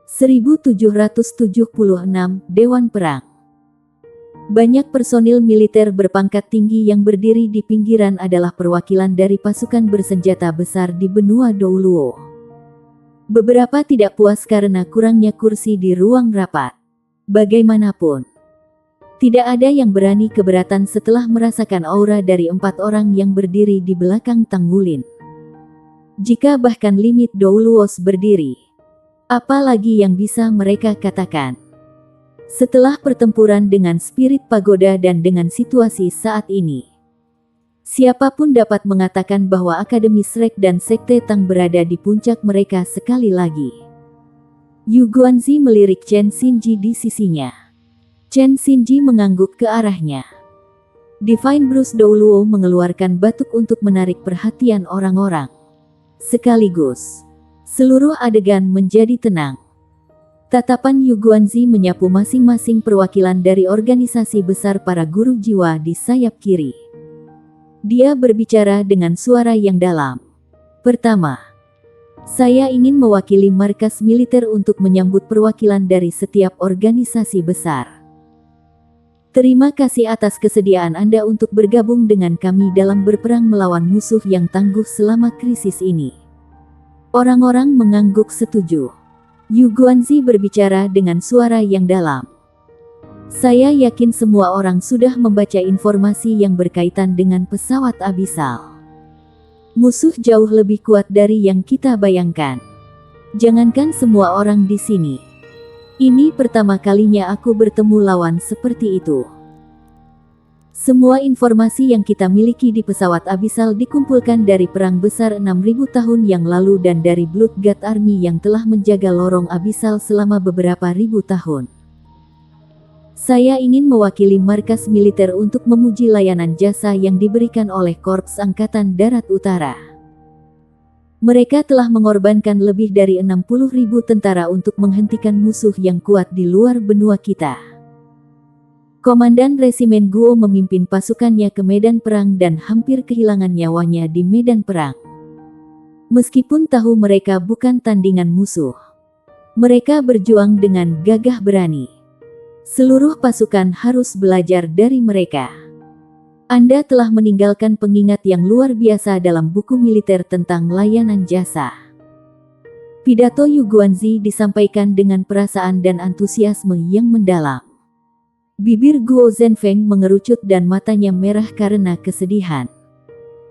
1776 Dewan Perang. Banyak personil militer berpangkat tinggi yang berdiri di pinggiran adalah perwakilan dari pasukan bersenjata besar di benua Douluo. Beberapa tidak puas karena kurangnya kursi di ruang rapat. Bagaimanapun, tidak ada yang berani keberatan setelah merasakan aura dari 4 orang yang berdiri di belakang Tanggulin. Jika bahkan limit Douluos berdiri, apa lagi yang bisa mereka katakan? Setelah pertempuran dengan spirit pagoda dan dengan situasi saat ini, siapapun dapat mengatakan bahwa Akademi Shrek dan Sekte Tang berada di puncak mereka sekali lagi. Yu Guanzi melirik Chen Xinji di sisinya. Chen Xinji mengangguk ke arahnya. Divine Bruce Douluo mengeluarkan batuk untuk menarik perhatian orang-orang. Sekaligus, seluruh adegan menjadi tenang. Tatapan Yu Guanzi menyapu masing-masing perwakilan dari organisasi besar para guru jiwa di sayap kiri. Dia berbicara dengan suara yang dalam. Pertama, saya ingin mewakili markas militer untuk menyambut perwakilan dari setiap organisasi besar. Terima kasih atas kesediaan Anda untuk bergabung dengan kami dalam berperang melawan musuh yang tangguh selama krisis ini. Orang-orang mengangguk setuju. Yu Guanzi berbicara dengan suara yang dalam. Saya yakin semua orang sudah membaca informasi yang berkaitan dengan pesawat Abyssal. Musuh jauh lebih kuat dari yang kita bayangkan. Jangankan semua orang di sini. Ini pertama kalinya aku bertemu lawan seperti itu. Semua informasi yang kita miliki di pesawat Abyssal dikumpulkan dari perang besar 6.000 tahun yang lalu dan dari Blood God Army yang telah menjaga lorong Abyssal selama beberapa ribu tahun. Saya ingin mewakili markas militer untuk memuji layanan jasa yang diberikan oleh Korps Angkatan Darat Utara. Mereka telah mengorbankan lebih dari 60.000 tentara untuk menghentikan musuh yang kuat di luar benua kita. Komandan Resimen Guo memimpin pasukannya ke medan perang dan hampir kehilangan nyawanya di medan perang. Meskipun tahu mereka bukan tandingan musuh, mereka berjuang dengan gagah berani. Seluruh pasukan harus belajar dari mereka. Anda telah meninggalkan pengingat yang luar biasa dalam buku militer tentang layanan jasa. Pidato Yu Guanzi disampaikan dengan perasaan dan antusiasme yang mendalam. Bibir Guo Zhenfeng mengerucut dan matanya merah karena kesedihan.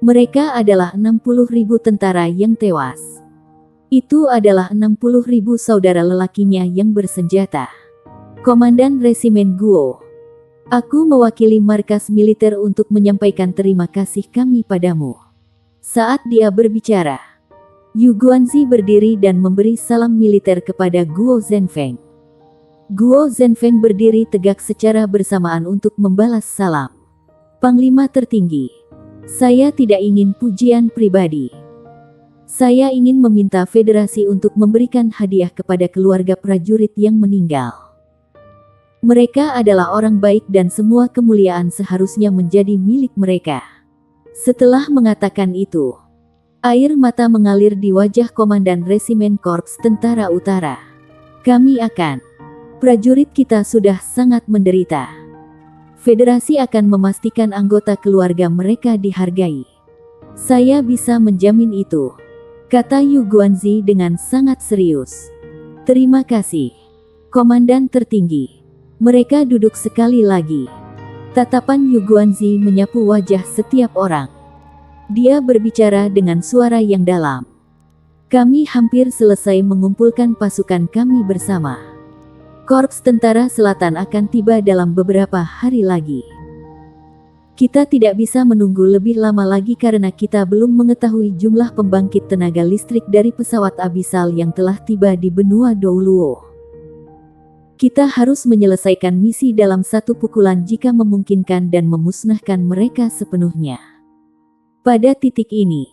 Mereka adalah 60.000 tentara yang tewas. Itu adalah 60.000 saudara lelakinya yang bersenjata. Komandan Resimen Guo, aku mewakili markas militer untuk menyampaikan terima kasih kami padamu. Saat dia berbicara, Yu Guanzi berdiri dan memberi salam militer kepada Guo Zhenfeng. Guo Zhenfeng berdiri tegak secara bersamaan untuk membalas salam. Panglima tertinggi, saya tidak ingin pujian pribadi. Saya ingin meminta federasi untuk memberikan hadiah kepada keluarga prajurit yang meninggal. Mereka adalah orang baik dan semua kemuliaan seharusnya menjadi milik mereka. Setelah mengatakan itu, air mata mengalir di wajah Komandan Resimen Korps Tentara Utara. Prajurit kita sudah sangat menderita. Federasi akan memastikan anggota keluarga mereka dihargai. Saya bisa menjamin itu, kata Yu Guanzi dengan sangat serius. Terima kasih, Komandan tertinggi. Mereka duduk sekali lagi. Tatapan Yu Guanzi menyapu wajah setiap orang. Dia berbicara dengan suara yang dalam. Kami hampir selesai mengumpulkan pasukan kami bersama. Korps Tentara Selatan akan tiba dalam beberapa hari lagi. Kita tidak bisa menunggu lebih lama lagi karena kita belum mengetahui jumlah pembangkit tenaga listrik dari pesawat Abyssal yang telah tiba di benua Douluo. Kita harus menyelesaikan misi dalam satu pukulan jika memungkinkan dan memusnahkan mereka sepenuhnya. Pada titik ini,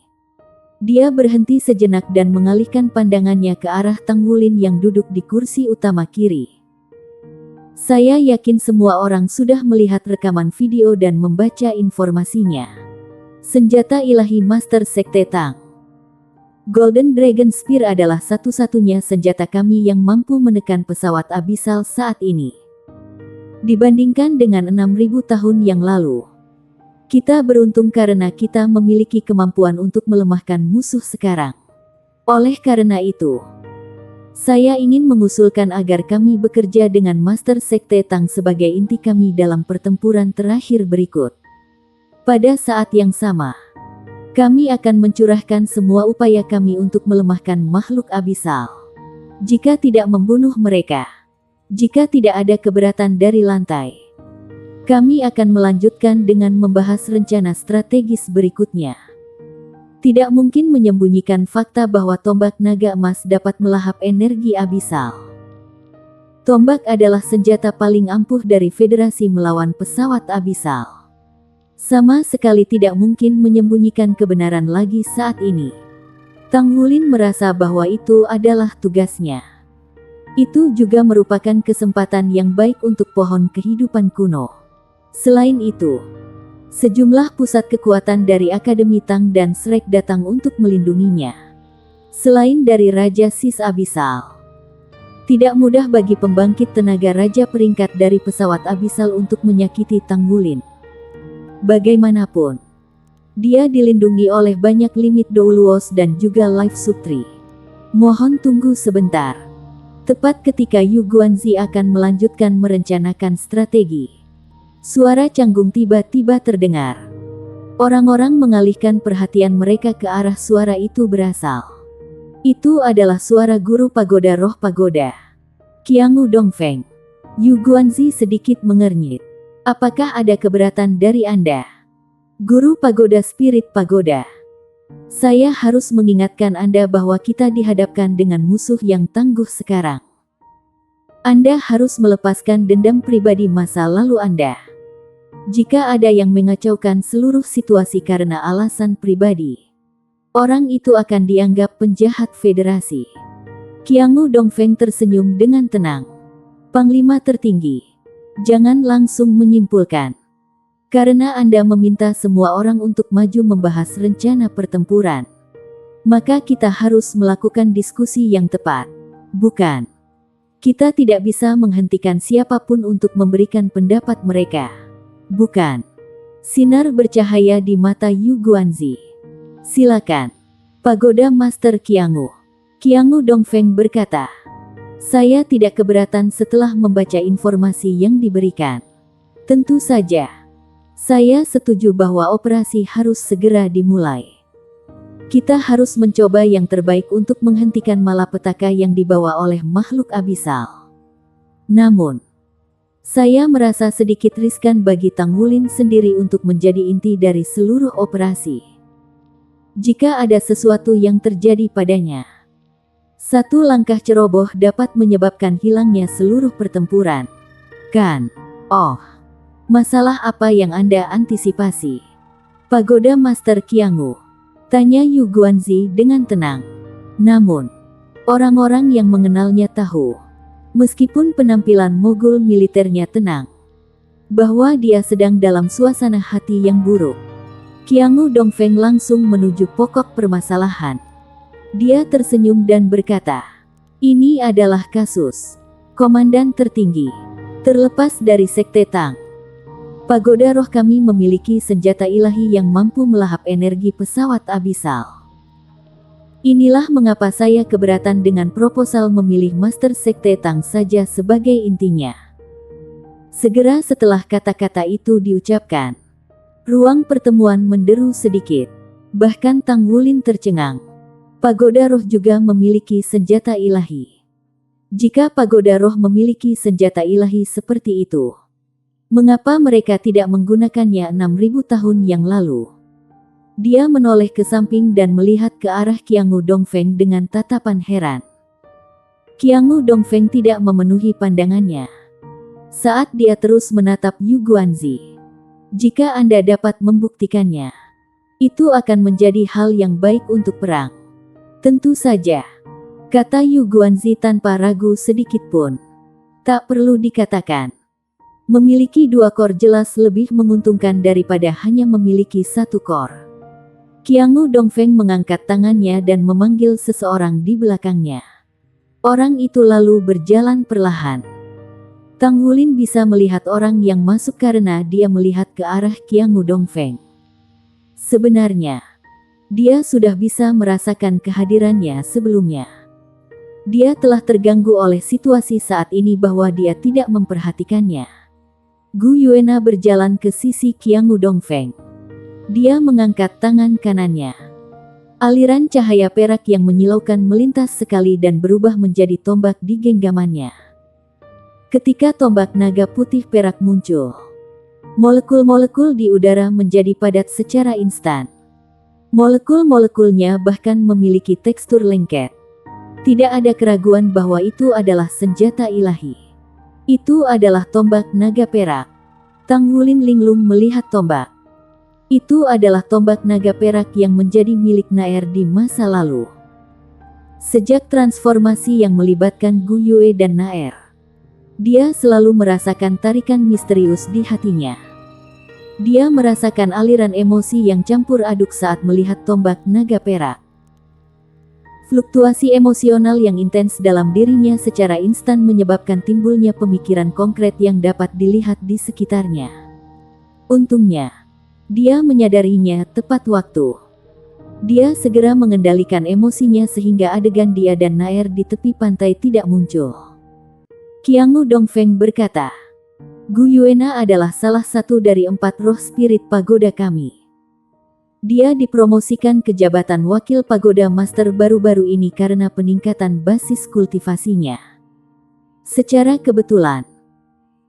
dia berhenti sejenak dan mengalihkan pandangannya ke arah Tanggulin yang duduk di kursi utama kiri. Saya yakin semua orang sudah melihat rekaman video dan membaca informasinya. Senjata ilahi Master Sekte Tang. Golden Dragon Spear adalah satu-satunya senjata kami yang mampu menekan pesawat Abyssal saat ini. Dibandingkan dengan 6.000 tahun yang lalu, kita beruntung karena kita memiliki kemampuan untuk melemahkan musuh sekarang. Oleh karena itu, saya ingin mengusulkan agar kami bekerja dengan Master Sekte Tang sebagai inti kami dalam pertempuran terakhir berikut. Pada saat yang sama, kami akan mencurahkan semua upaya kami untuk melemahkan makhluk Abyssal. Jika tidak membunuh mereka, jika tidak ada keberatan dari lantai, kami akan melanjutkan dengan membahas rencana strategis berikutnya. Tidak mungkin menyembunyikan fakta bahwa tombak naga emas dapat melahap energi Abyssal. Tombak adalah senjata paling ampuh dari Federasi melawan pesawat Abyssal. Sama sekali tidak mungkin menyembunyikan kebenaran lagi saat ini. Tang Wulin merasa bahwa itu adalah tugasnya. Itu juga merupakan kesempatan yang baik untuk pohon kehidupan kuno. Selain itu, sejumlah pusat kekuatan dari Akademi Tang dan Shrek datang untuk melindunginya. Selain dari Raja Sis Abyssal, tidak mudah bagi pembangkit tenaga raja peringkat dari pesawat Abyssal untuk menyakiti Tang Wulin. Bagaimanapun, dia dilindungi oleh banyak limit Douluos dan juga Life Sutri. Mohon tunggu sebentar. Tepat ketika Yu Guanzi akan melanjutkan merencanakan strategi, suara canggung tiba-tiba terdengar. Orang-orang mengalihkan perhatian mereka ke arah suara itu berasal. Itu adalah suara guru pagoda roh pagoda, Qiangu Dongfeng. Yu Guanzi sedikit mengernyit. Apakah ada keberatan dari Anda? Guru pagoda spirit pagoda. Saya harus mengingatkan Anda bahwa kita dihadapkan dengan musuh yang tangguh sekarang. Anda harus melepaskan dendam pribadi masa lalu Anda. Jika ada yang mengacaukan seluruh situasi karena alasan pribadi, orang itu akan dianggap penjahat federasi. Qiangu Dongfeng tersenyum dengan tenang. Panglima tertinggi, jangan langsung menyimpulkan. Karena Anda meminta semua orang untuk maju membahas rencana pertempuran, maka kita harus melakukan diskusi yang tepat. Bukan. Kita tidak bisa menghentikan siapapun untuk memberikan pendapat mereka. Bukan. Sinar bercahaya di mata Yu Guanzi. Silakan. Pagoda Master Qiangu. Qiangu Dongfeng berkata, saya tidak keberatan setelah membaca informasi yang diberikan. Tentu saja, saya setuju bahwa operasi harus segera dimulai. Kita harus mencoba yang terbaik untuk menghentikan malapetaka yang dibawa oleh makhluk Abyssal. Namun, saya merasa sedikit riskan bagi Tang Wulin sendiri untuk menjadi inti dari seluruh operasi. Jika ada sesuatu yang terjadi padanya, satu langkah ceroboh dapat menyebabkan hilangnya seluruh pertempuran. Kan? Oh, masalah apa yang Anda antisipasi? Pagoda Master Qiangu, tanya Yu Guanzi dengan tenang. Namun, orang-orang yang mengenalnya tahu, meskipun penampilan mogul militernya tenang, bahwa dia sedang dalam suasana hati yang buruk. Qiangu Dongfeng langsung menuju pokok permasalahan. Dia tersenyum dan berkata, ini adalah kasus komandan tertinggi. Terlepas dari Sekte Tang, pagoda roh kami memiliki senjata ilahi yang mampu melahap energi pesawat Abyssal. Inilah mengapa saya keberatan dengan proposal memilih Master Sekte Tang saja sebagai intinya. Segera setelah kata-kata itu diucapkan, ruang pertemuan menderu sedikit. Bahkan Tang Wulin tercengang. Pagoda roh juga memiliki senjata ilahi. Jika pagoda roh memiliki senjata ilahi seperti itu, mengapa mereka tidak menggunakannya 6.000 tahun yang lalu? Dia menoleh ke samping dan melihat ke arah Qiangu Dongfeng dengan tatapan heran. Qiangu Dongfeng tidak memenuhi pandangannya saat dia terus menatap Yu Guanzi. Jika Anda dapat membuktikannya, itu akan menjadi hal yang baik untuk perang. Tentu saja, kata Yu Guanzi tanpa ragu sedikit pun. Tak perlu dikatakan. Memiliki 2 kor jelas lebih menguntungkan daripada hanya memiliki 1 kor. Qiangu Dongfeng mengangkat tangannya dan memanggil seseorang di belakangnya. Orang itu lalu berjalan perlahan. Tang Wulin bisa melihat orang yang masuk karena dia melihat ke arah Qiangu Dongfeng. Sebenarnya, dia sudah bisa merasakan kehadirannya sebelumnya. Dia telah terganggu oleh situasi saat ini bahwa dia tidak memperhatikannya. Gu Yuena berjalan ke sisi Qiangu Dongfeng. Dia mengangkat tangan kanannya. Aliran cahaya perak yang menyilaukan melintas sekali dan berubah menjadi tombak di genggamannya. Ketika tombak naga putih perak muncul, molekul-molekul di udara menjadi padat secara instan. Molekul-molekulnya bahkan memiliki tekstur lengket. Tidak ada keraguan bahwa itu adalah senjata ilahi. Itu adalah tombak naga perak. Tang Wulin linglung melihat tombak. Itu adalah tombak naga perak yang menjadi milik Naer di masa lalu. Sejak transformasi yang melibatkan Gu Yue dan Naer, dia selalu merasakan tarikan misterius di hatinya. Dia merasakan aliran emosi yang campur aduk saat melihat tombak naga perak. Fluktuasi emosional yang intens dalam dirinya secara instan menyebabkan timbulnya pemikiran konkret yang dapat dilihat di sekitarnya. Untungnya, dia menyadarinya tepat waktu. Dia segera mengendalikan emosinya sehingga adegan dia dan Naer di tepi pantai tidak muncul. Qiangu Dongfeng berkata, Gu Yuena adalah salah satu dari 4 roh spirit pagoda kami. Dia dipromosikan ke jabatan wakil pagoda master baru-baru ini karena peningkatan basis kultivasinya. Secara kebetulan,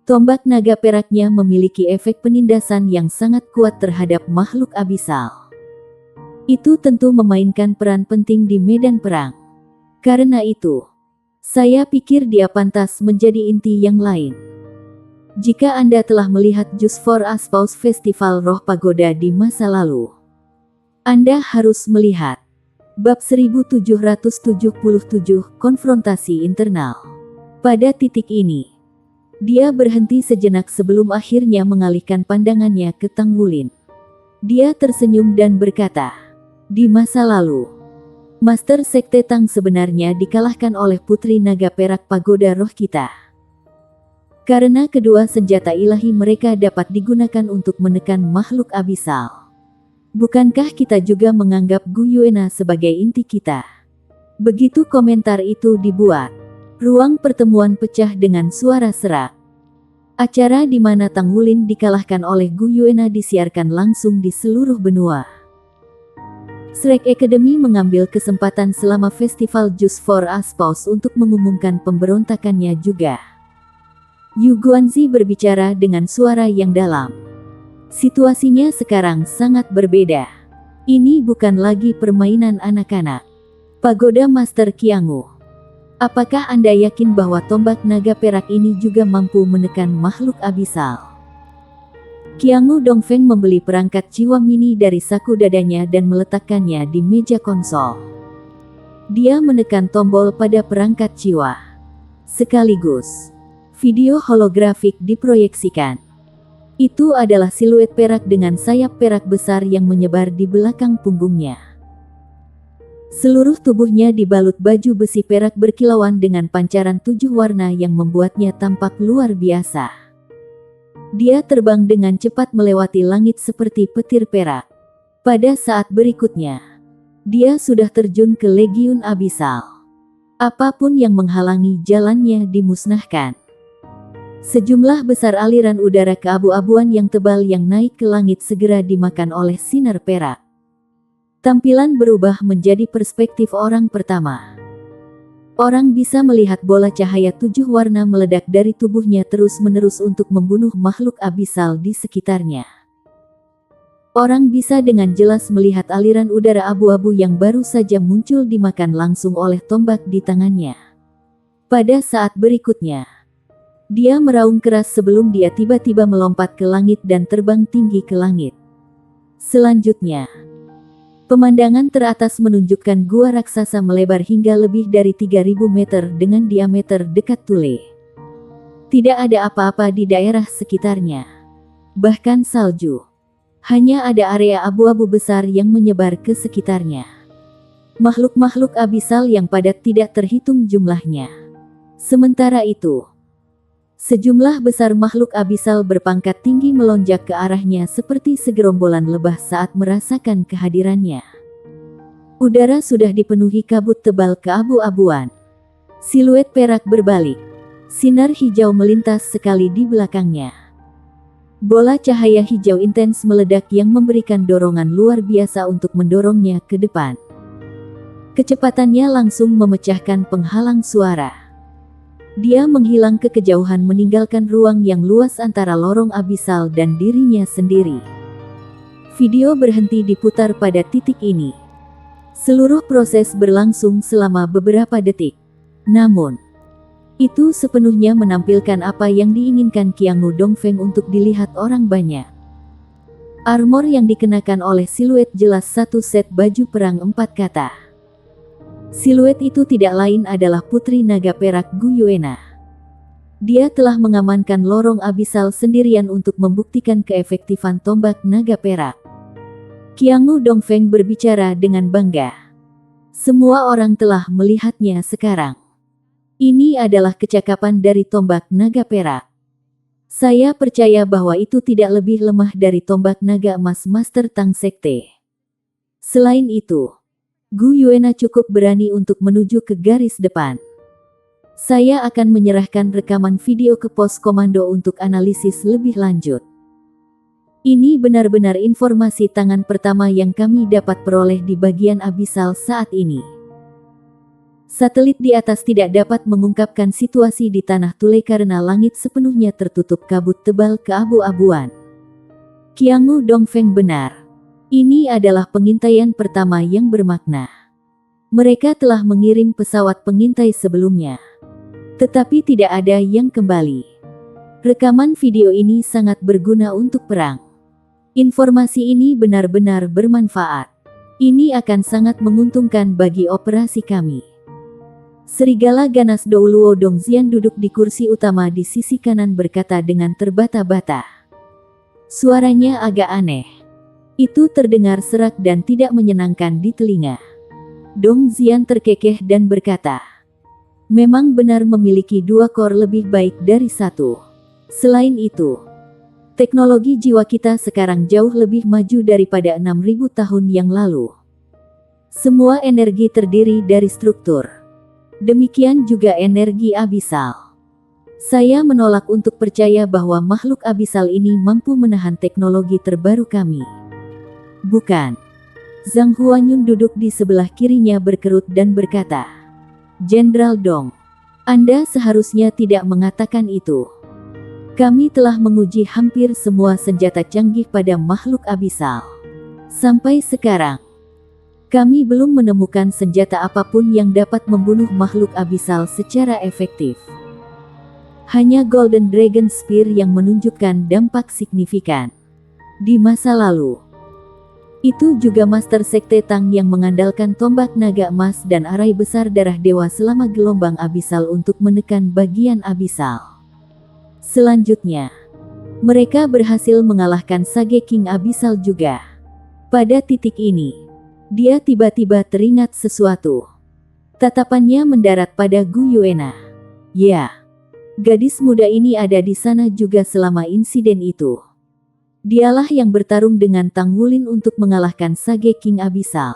tombak naga peraknya memiliki efek penindasan yang sangat kuat terhadap makhluk abisal. Itu tentu memainkan peran penting di medan perang. Karena itu, saya pikir dia pantas menjadi inti yang lain. Jika Anda telah melihat Just for Aspaus Festival Roh Pagoda di masa lalu, Anda harus melihat bab 1777 Konfrontasi Internal. Pada titik ini, dia berhenti sejenak sebelum akhirnya mengalihkan pandangannya ke Tang Wulin. Dia tersenyum dan berkata, di masa lalu, Master Sekte Tang sebenarnya dikalahkan oleh Putri Naga Perak Pagoda Roh kita. Karena kedua senjata ilahi mereka dapat digunakan untuk menekan makhluk abisal. Bukankah kita juga menganggap Gu Yuena sebagai inti kita? Begitu komentar itu dibuat, ruang pertemuan pecah dengan suara serak. Acara di mana Tang Wulin dikalahkan oleh Gu Yuena disiarkan langsung di seluruh benua. Shrek Academy mengambil kesempatan selama festival Just for Aspaus untuk mengumumkan pemberontakannya juga. Yu Guanzi berbicara dengan suara yang dalam. Situasinya sekarang sangat berbeda. Ini bukan lagi permainan anak-anak. Pagoda Master Qiangu, apakah Anda yakin bahwa tombak naga perak ini juga mampu menekan makhluk abisal? Qiangu Dongfeng membeli perangkat jiwa mini dari saku dadanya dan meletakkannya di meja konsol. Dia menekan tombol pada perangkat jiwa. Sekaligus, video holografik diproyeksikan. Itu adalah siluet perak dengan sayap perak besar yang menyebar di belakang punggungnya. Seluruh tubuhnya dibalut baju besi perak berkilauan dengan pancaran 7 warna yang membuatnya tampak luar biasa. Dia terbang dengan cepat melewati langit seperti petir perak. Pada saat berikutnya, dia sudah terjun ke Legiun Abisal. Apapun yang menghalangi jalannya dimusnahkan. Sejumlah besar aliran udara keabu-abuan yang tebal yang naik ke langit segera dimakan oleh sinar perak. Tampilan berubah menjadi perspektif orang pertama. Orang bisa melihat bola cahaya 7 warna meledak dari tubuhnya terus-menerus untuk membunuh makhluk abisal di sekitarnya. Orang bisa dengan jelas melihat aliran udara abu-abu yang baru saja muncul dimakan langsung oleh tombak di tangannya. Pada saat berikutnya, dia meraung keras sebelum dia tiba-tiba melompat ke langit dan terbang tinggi ke langit. Selanjutnya, pemandangan teratas menunjukkan gua raksasa melebar hingga lebih dari 3000 meter dengan diameter dekat Tule. Tidak ada apa-apa di daerah sekitarnya. Bahkan salju. Hanya ada area abu-abu besar yang menyebar ke sekitarnya. Makhluk-makhluk abisal yang padat tidak terhitung jumlahnya. Sementara itu, sejumlah besar makhluk abisal berpangkat tinggi melonjak ke arahnya seperti segerombolan lebah saat merasakan kehadirannya. Udara sudah dipenuhi kabut tebal keabu-abuan. Siluet perak berbalik. Sinar hijau melintas sekali di belakangnya. Bola cahaya hijau intens meledak yang memberikan dorongan luar biasa untuk mendorongnya ke depan. Kecepatannya langsung memecahkan penghalang suara. Dia menghilang ke kejauhan meninggalkan ruang yang luas antara lorong abisal dan dirinya sendiri. Video berhenti diputar pada titik ini. Seluruh proses berlangsung selama beberapa detik. Namun, itu sepenuhnya menampilkan apa yang diinginkan Qiangu Dongfeng untuk dilihat orang banyak. Armor yang dikenakan oleh siluet jelas satu set baju perang 4 kata. Siluet itu tidak lain adalah Putri Naga Perak Gu Yuena. Dia telah mengamankan lorong abisal sendirian untuk membuktikan keefektifan tombak naga perak. Qiangu Dongfeng berbicara dengan bangga. Semua orang telah melihatnya sekarang. Ini adalah kecakapan dari tombak naga perak. Saya percaya bahwa itu tidak lebih lemah dari tombak naga emas Master Tang Sekte. Selain itu, Gu Yuena cukup berani untuk menuju ke garis depan. Saya akan menyerahkan rekaman video ke pos komando untuk analisis lebih lanjut. Ini benar-benar informasi tangan pertama yang kami dapat peroleh di bagian abisal saat ini. Satelit di atas tidak dapat mengungkapkan situasi di Tanah Tule karena langit sepenuhnya tertutup kabut tebal keabu-abuan. Qiangu Dongfeng benar. Ini adalah pengintaian pertama yang bermakna. Mereka telah mengirim pesawat pengintai sebelumnya. Tetapi tidak ada yang kembali. Rekaman video ini sangat berguna untuk perang. Informasi ini benar-benar bermanfaat. Ini akan sangat menguntungkan bagi operasi kami. Serigala ganas Douluo Dongzian duduk di kursi utama di sisi kanan berkata dengan terbata-bata. Suaranya agak aneh. Itu terdengar serak dan tidak menyenangkan di telinga. Dongzian terkekeh dan berkata, memang benar memiliki 2 core lebih baik dari 1. Selain itu, teknologi jiwa kita sekarang jauh lebih maju daripada 6.000 tahun yang lalu. Semua energi terdiri dari struktur. Demikian juga energi abisal. Saya menolak untuk percaya bahwa makhluk abisal ini mampu menahan teknologi terbaru kami. Bukan. Zhang Huanyun duduk di sebelah kirinya berkerut dan berkata, Jenderal Dong, Anda seharusnya tidak mengatakan itu. Kami telah menguji hampir semua senjata canggih pada makhluk abisal. Sampai sekarang, kami belum menemukan senjata apapun yang dapat membunuh makhluk abisal secara efektif. Hanya Golden Dragon Spear yang menunjukkan dampak signifikan. Di masa lalu, itu juga Master Sekte Tang yang mengandalkan tombak naga emas dan arai besar darah dewa selama gelombang abisal untuk menekan bagian abisal. Selanjutnya, mereka berhasil mengalahkan Sage King Abisal juga. Pada titik ini, dia tiba-tiba teringat sesuatu. Tatapannya mendarat pada Gu Yuena. Ya, gadis muda ini ada di sana juga selama insiden itu. Dialah yang bertarung dengan Tang Wulin untuk mengalahkan Sage King Abisal.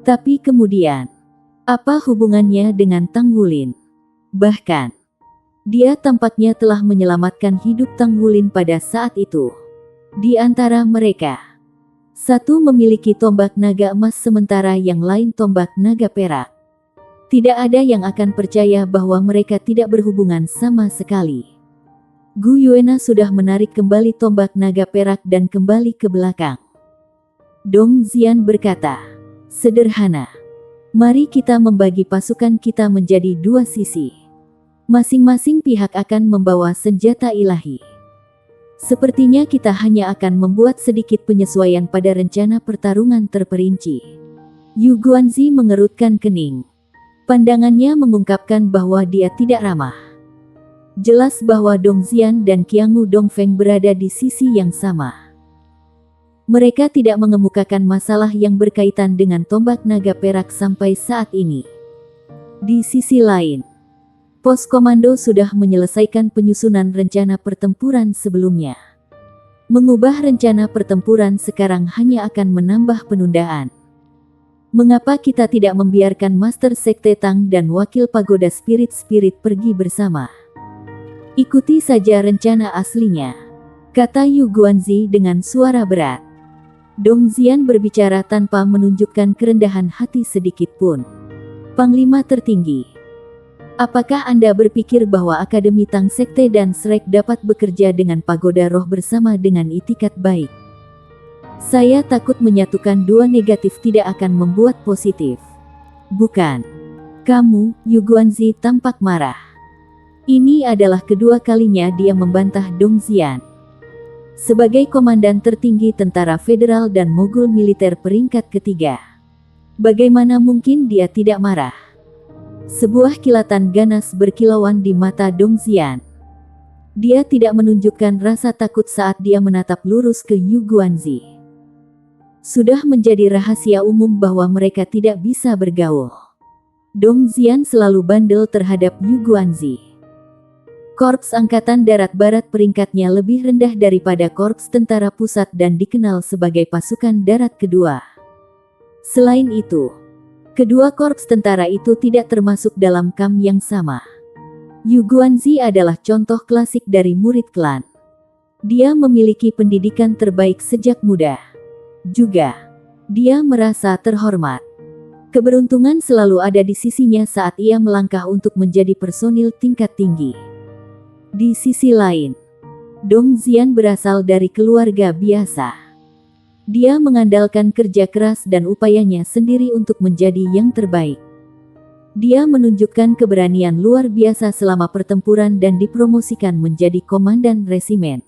Tapi kemudian, apa hubungannya dengan Tang Wulin? Bahkan, dia tampaknya telah menyelamatkan hidup Tang Wulin pada saat itu. Di antara mereka, satu memiliki tombak naga emas sementara yang lain tombak naga perak. Tidak ada yang akan percaya bahwa mereka tidak berhubungan sama sekali. Gu Yuena sudah menarik kembali tombak naga perak dan kembali ke belakang. Dong Zian berkata, sederhana. Mari kita membagi pasukan kita menjadi 2 sisi. Masing-masing pihak akan membawa senjata ilahi. Sepertinya kita hanya akan membuat sedikit penyesuaian pada rencana pertarungan terperinci. Yu Guanzi mengerutkan kening. Pandangannya mengungkapkan bahwa dia tidak ramah. Jelas bahwa Dong Zian dan Qiangu Dongfeng berada di sisi yang sama. Mereka tidak mengemukakan masalah yang berkaitan dengan tombak naga perak sampai saat ini. Di sisi lain, pos komando sudah menyelesaikan penyusunan rencana pertempuran sebelumnya. Mengubah rencana pertempuran sekarang hanya akan menambah penundaan. Mengapa kita tidak membiarkan Master Sekte Tang dan Wakil Pagoda Spirit-Spirit pergi bersama? Ikuti saja rencana aslinya, kata Yu Guanzi dengan suara berat. Dong Xian berbicara tanpa menunjukkan kerendahan hati sedikit pun. Panglima tertinggi, apakah Anda berpikir bahwa Akademi Tang Sekte dan Shrek dapat bekerja dengan Pagoda Roh bersama dengan itikat baik? Saya takut menyatukan dua negatif tidak akan membuat positif. Bukan. Kamu, Yu Guanzi tampak marah. Ini adalah kedua kalinya dia membantah Dong Xian. Sebagai komandan tertinggi tentara federal dan mogul militer peringkat ketiga, bagaimana mungkin dia tidak marah? Sebuah kilatan ganas berkilauan di mata Dong Xian. Dia tidak menunjukkan rasa takut saat dia menatap lurus ke Yu Guanzi. Sudah menjadi rahasia umum bahwa mereka tidak bisa bergaul. Dong Xian selalu bandel terhadap Yu Guanzi. Korps Angkatan Darat Barat peringkatnya lebih rendah daripada Korps Tentara Pusat dan dikenal sebagai pasukan darat kedua. Selain itu, kedua korps tentara itu tidak termasuk dalam kam yang sama. Yu Guanzi adalah contoh klasik dari murid klan. Dia memiliki pendidikan terbaik sejak muda. Juga, dia merasa terhormat. Keberuntungan selalu ada di sisinya saat ia melangkah untuk menjadi personil tingkat tinggi. Di sisi lain, Dong Xian berasal dari keluarga biasa. Dia mengandalkan kerja keras dan upayanya sendiri untuk menjadi yang terbaik. Dia menunjukkan keberanian luar biasa selama pertempuran dan dipromosikan menjadi komandan resimen.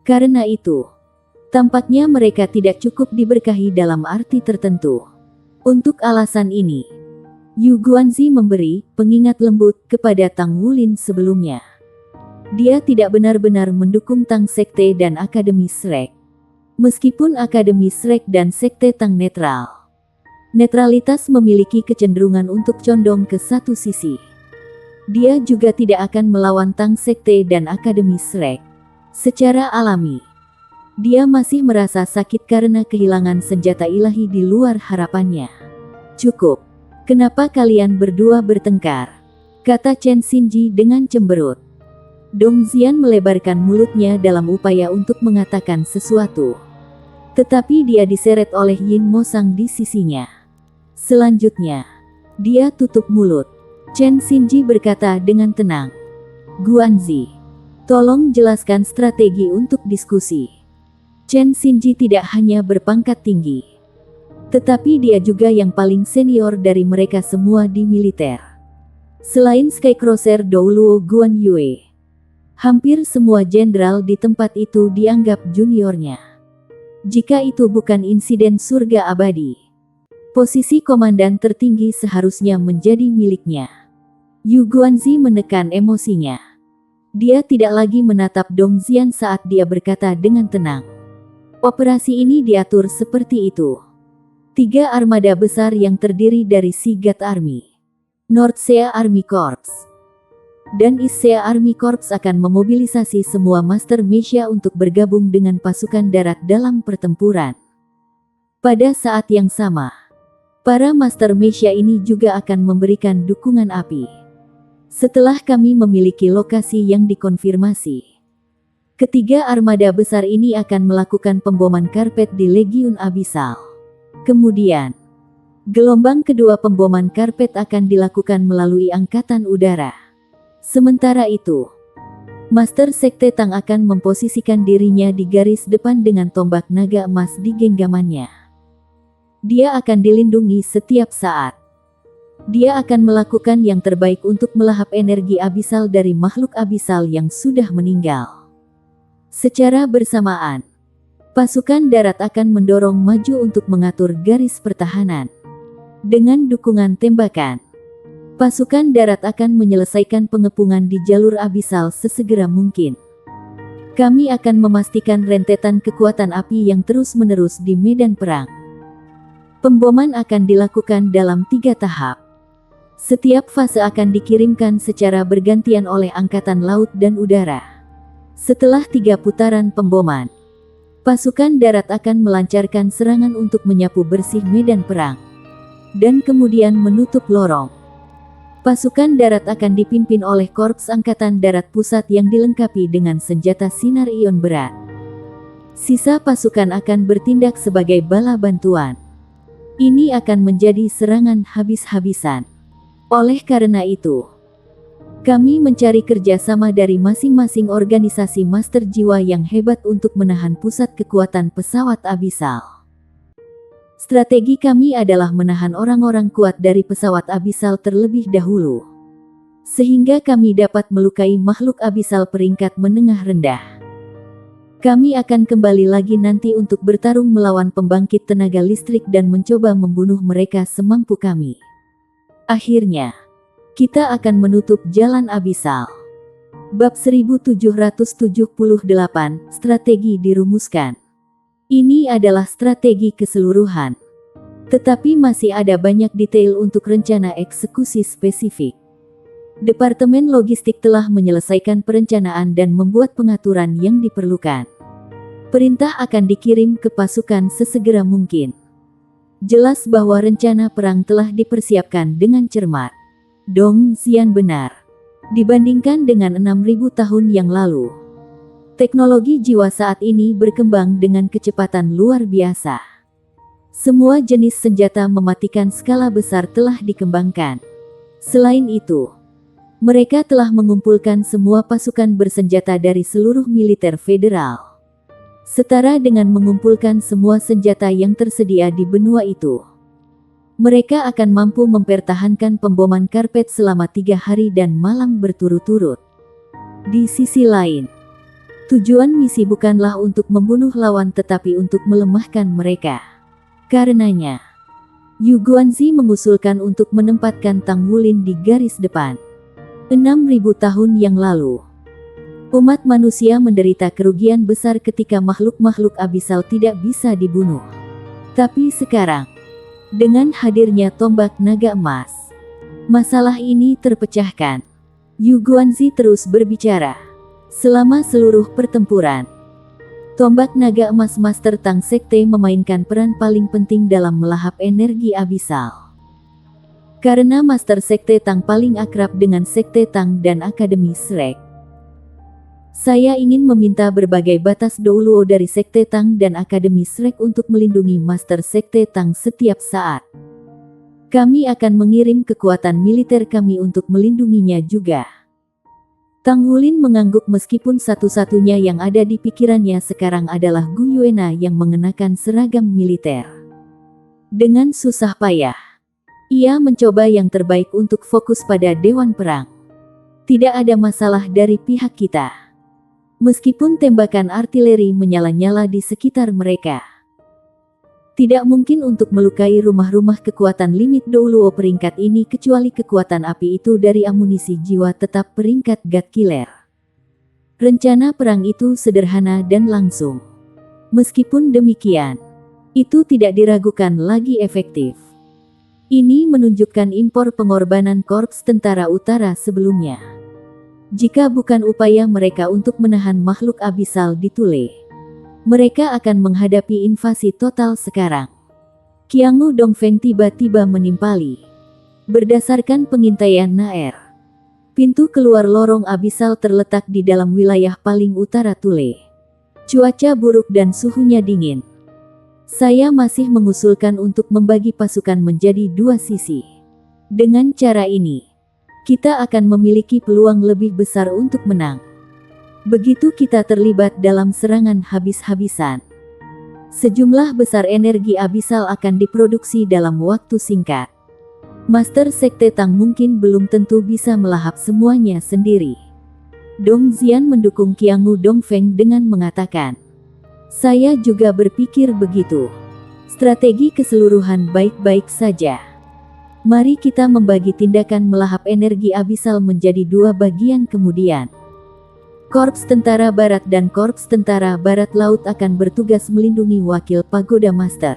Karena itu, tampaknya mereka tidak cukup diberkahi dalam arti tertentu. Untuk alasan ini, Yu Guanzi memberi pengingat lembut kepada Tang Wulin sebelumnya. Dia tidak benar-benar mendukung Tang Sekte dan Akademi Shrek. Meskipun Akademi Shrek dan Sekte Tang netral, netralitas memiliki kecenderungan untuk condong ke satu sisi. Dia juga tidak akan melawan Tang Sekte dan Akademi Shrek. Secara alami, dia masih merasa sakit karena kehilangan senjata ilahi di luar harapannya. Cukup. Kenapa kalian berdua bertengkar? Kata Chen Xinji dengan cemberut. Dong Xian melebarkan mulutnya dalam upaya untuk mengatakan sesuatu. Tetapi dia diseret oleh Yin Mo Sang di sisinya. Selanjutnya, dia tutup mulut. Chen Xinji berkata dengan tenang, Guanzi, tolong jelaskan strategi untuk diskusi. Chen Xinji tidak hanya berpangkat tinggi, tetapi dia juga yang paling senior dari mereka semua di militer. Selain Skycrosser Douluo Guan Yue, hampir semua jenderal di tempat itu dianggap juniornya. Jika itu bukan insiden surga abadi, posisi komandan tertinggi seharusnya menjadi miliknya. Yu Guanzi menekan emosinya. Dia tidak lagi menatap Dong Xian saat dia berkata dengan tenang. Operasi ini diatur seperti itu. 3 armada besar yang terdiri dari Sigat Army, North Sea Army Corps, dan East Sea Army Corps akan memobilisasi semua Master Mesha untuk bergabung dengan pasukan darat dalam pertempuran. Pada saat yang sama, para Master Mesha ini juga akan memberikan dukungan api. Setelah kami memiliki lokasi yang dikonfirmasi, ketiga armada besar ini akan melakukan pemboman karpet di Legiun Abyssal. Kemudian, gelombang kedua pemboman karpet akan dilakukan melalui Angkatan Udara. Sementara itu, Master Sekte Tang akan memposisikan dirinya di garis depan dengan tombak naga emas di genggamannya. Dia akan dilindungi setiap saat. Dia akan melakukan yang terbaik untuk melahap energi abisal dari makhluk abisal yang sudah meninggal. Secara bersamaan, pasukan darat akan mendorong maju untuk mengatur garis pertahanan. Dengan dukungan tembakan, pasukan darat akan menyelesaikan pengepungan di jalur abisal sesegera mungkin. Kami akan memastikan rentetan kekuatan api yang terus-menerus di medan perang. Pemboman akan dilakukan dalam 3 tahap. Setiap fase akan dikirimkan secara bergantian oleh Angkatan Laut dan Udara. Setelah 3 putaran pemboman, pasukan darat akan melancarkan serangan untuk menyapu bersih medan perang, dan kemudian menutup lorong. Pasukan darat akan dipimpin oleh Korps Angkatan Darat Pusat yang dilengkapi dengan senjata sinar ion berat. Sisa pasukan akan bertindak sebagai bala bantuan. Ini akan menjadi serangan habis-habisan. Oleh karena itu, kami mencari kerjasama dari masing-masing organisasi master jiwa yang hebat untuk menahan pusat kekuatan pesawat Abyssal. Strategi kami adalah menahan orang-orang kuat dari pesawat Abyssal terlebih dahulu, sehingga kami dapat melukai makhluk Abyssal peringkat menengah rendah. Kami akan kembali lagi nanti untuk bertarung melawan pembangkit tenaga listrik dan mencoba membunuh mereka semampu kami. Akhirnya, kita akan menutup jalan Abyssal. Bab 1778, Strategi dirumuskan. Ini adalah strategi keseluruhan. Tetapi masih ada banyak detail untuk rencana eksekusi spesifik. Departemen Logistik telah menyelesaikan perencanaan dan membuat pengaturan yang diperlukan. Perintah akan dikirim ke pasukan sesegera mungkin. Jelas bahwa rencana perang telah dipersiapkan dengan cermat. Dong Xian benar. Dibandingkan dengan 6.000 tahun yang lalu, teknologi jiwa saat ini berkembang dengan kecepatan luar biasa. Semua jenis senjata mematikan skala besar telah dikembangkan. Selain itu, mereka telah mengumpulkan semua pasukan bersenjata dari seluruh militer federal, setara dengan mengumpulkan semua senjata yang tersedia di benua itu. Mereka akan mampu mempertahankan pemboman karpet selama 3 hari dan malam berturut-turut. Di sisi lain, tujuan misi bukanlah untuk membunuh lawan tetapi untuk melemahkan mereka. Karenanya, Yu Guanzi mengusulkan untuk menempatkan Tang Wulin di garis depan. 6.000 tahun yang lalu, umat manusia menderita kerugian besar ketika makhluk-makhluk Abyssal tidak bisa dibunuh. Tapi sekarang, dengan hadirnya tombak naga emas, masalah ini terpecahkan. Yu Guanzi terus berbicara. Selama seluruh pertempuran, tombak naga emas Master Tang Sekte memainkan peran paling penting dalam melahap energi Abyssal. Karena Master Sekte Tang paling akrab dengan Sekte Tang dan Akademi Shrek, saya ingin meminta berbagai batas Douluo dari Sekte Tang dan Akademi Shrek untuk melindungi Master Sekte Tang setiap saat. Kami akan mengirim kekuatan militer kami untuk melindunginya juga. Tang Wulin mengangguk meskipun satu-satunya yang ada di pikirannya sekarang adalah Gu Yuena yang mengenakan seragam militer. Dengan susah payah, ia mencoba yang terbaik untuk fokus pada Dewan Perang. Tidak ada masalah dari pihak kita. Meskipun tembakan artileri menyala-nyala di sekitar mereka, tidak mungkin untuk melukai rumah-rumah kekuatan limit Douluo peringkat ini kecuali kekuatan api itu dari amunisi jiwa tetap peringkat God Killer. Rencana perang itu sederhana dan langsung. Meskipun demikian, itu tidak diragukan lagi efektif. Ini menunjukkan impor pengorbanan Korps Tentara Utara sebelumnya. Jika bukan upaya mereka untuk menahan makhluk Abyssal di Thule, mereka akan menghadapi invasi total sekarang. Qiangu Dongfeng tiba-tiba menimpali. Berdasarkan pengintaian Naer, pintu keluar lorong Abyssal terletak di dalam wilayah paling utara Thule. Cuaca buruk dan suhunya dingin. Saya masih mengusulkan untuk membagi pasukan menjadi 2 sisi. Dengan cara ini, kita akan memiliki peluang lebih besar untuk menang. Begitu kita terlibat dalam serangan habis-habisan, sejumlah besar energi Abyssal akan diproduksi dalam waktu singkat. Master Sekte Tang mungkin belum tentu bisa melahap semuanya sendiri. Dong Xian mendukung Qiangu Dongfeng dengan mengatakan, saya juga berpikir begitu. Strategi keseluruhan baik-baik saja. Mari kita membagi tindakan melahap energi Abyssal menjadi 2 bagian kemudian. Korps Tentara Barat dan Korps Tentara Barat Laut akan bertugas melindungi wakil Pagoda Master.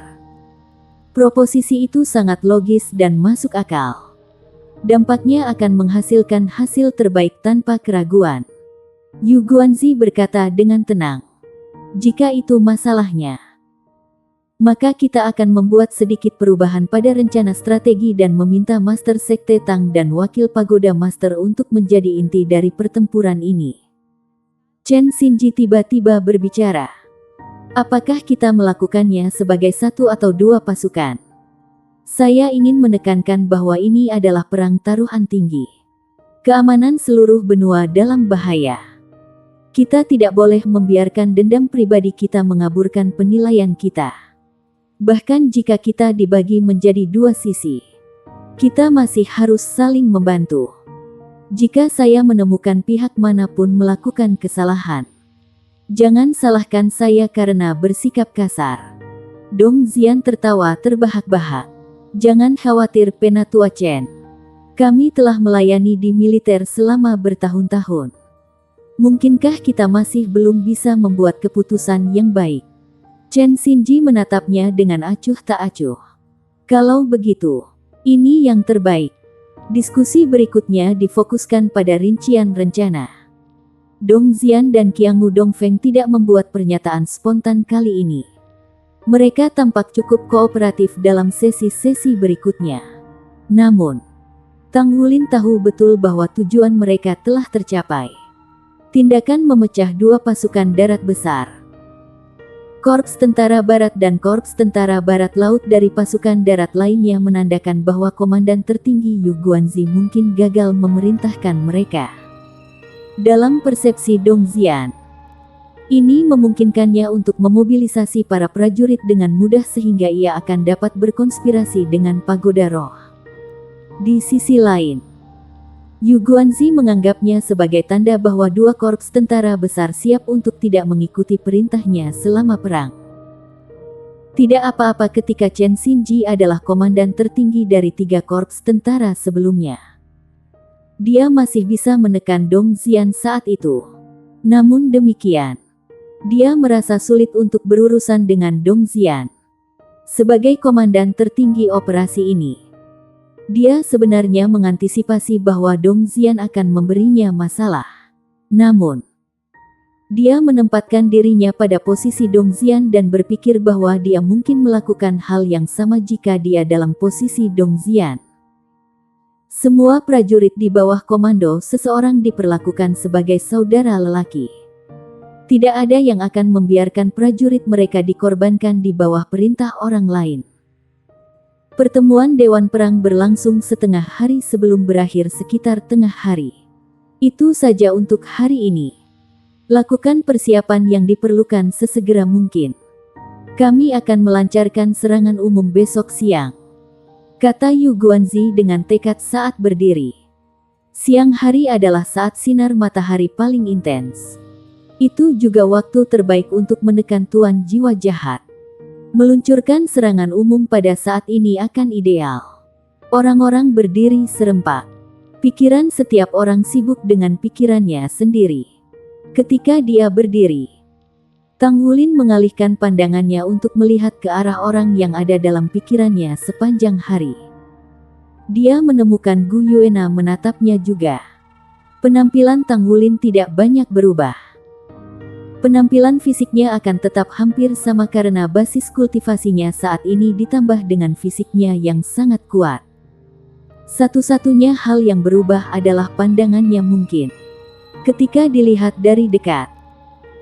Proposisi itu sangat logis dan masuk akal. Dampaknya akan menghasilkan hasil terbaik tanpa keraguan. Yu Guanzi berkata dengan tenang. Jika itu masalahnya, maka kita akan membuat sedikit perubahan pada rencana strategi dan meminta Master Sekte Tang dan Wakil Pagoda Master untuk menjadi inti dari pertempuran ini. Chen Xinji tiba-tiba berbicara. Apakah kita melakukannya sebagai satu atau dua pasukan? Saya ingin menekankan bahwa ini adalah perang taruhan tinggi. Keamanan seluruh benua dalam bahaya. Kita tidak boleh membiarkan dendam pribadi kita mengaburkan penilaian kita. Bahkan jika kita dibagi menjadi dua sisi, kita masih harus saling membantu. Jika saya menemukan pihak manapun melakukan kesalahan, jangan salahkan saya karena bersikap kasar. Dong Xian tertawa terbahak-bahak. Jangan khawatir Penatua Chen. Kami telah melayani di militer selama bertahun-tahun. Mungkinkah kita masih belum bisa membuat keputusan yang baik? Chen Xinji menatapnya dengan acuh tak acuh. Kalau begitu, ini yang terbaik. Diskusi berikutnya difokuskan pada rincian rencana. Dong Xian dan Qiangu Dongfeng tidak membuat pernyataan spontan kali ini. Mereka tampak cukup kooperatif dalam sesi-sesi berikutnya. Namun, Tang Wulin tahu betul bahwa tujuan mereka telah tercapai. Tindakan memecah dua pasukan darat besar, Korps Tentara Barat dan Korps Tentara Barat Laut dari pasukan darat lainnya menandakan bahwa komandan tertinggi Yu Guanzi mungkin gagal memerintahkan mereka. Dalam persepsi Dong Xian, ini memungkinkannya untuk memobilisasi para prajurit dengan mudah sehingga ia akan dapat berkonspirasi dengan Pagoda Roh. Di sisi lain, Yu Guanzi menganggapnya sebagai tanda bahwa dua korps tentara besar siap untuk tidak mengikuti perintahnya selama perang. Tidak apa-apa ketika Chen Xinji adalah komandan tertinggi dari 3 korps tentara sebelumnya. Dia masih bisa menekan Dong Xian saat itu. Namun demikian, dia merasa sulit untuk berurusan dengan Dong Xian. Sebagai komandan tertinggi operasi ini, dia sebenarnya mengantisipasi bahwa Dong Xian akan memberinya masalah. Namun, dia menempatkan dirinya pada posisi Dong Xian dan berpikir bahwa dia mungkin melakukan hal yang sama jika dia dalam posisi Dong Xian. Semua prajurit di bawah komando seseorang diperlakukan sebagai saudara lelaki. Tidak ada yang akan membiarkan prajurit mereka dikorbankan di bawah perintah orang lain. Pertemuan Dewan Perang berlangsung setengah hari sebelum berakhir sekitar tengah hari. Itu saja untuk hari ini. Lakukan persiapan yang diperlukan sesegera mungkin. Kami akan melancarkan serangan umum besok siang, kata Yu Guanzi dengan tekad saat berdiri. Siang hari adalah saat sinar matahari paling intens. Itu juga waktu terbaik untuk menekan tuan jiwa jahat. Meluncurkan serangan umum pada saat ini akan ideal. Orang-orang berdiri serempak. Pikiran setiap orang sibuk dengan pikirannya sendiri. Ketika dia berdiri, Tang Wulin mengalihkan pandangannya untuk melihat ke arah orang yang ada dalam pikirannya sepanjang hari. Dia menemukan Gu Yuena menatapnya juga. Penampilan Tang Wulin tidak banyak berubah. Penampilan fisiknya akan tetap hampir sama karena basis kultivasinya saat ini ditambah dengan fisiknya yang sangat kuat. Satu-satunya hal yang berubah adalah pandangannya mungkin. Ketika dilihat dari dekat,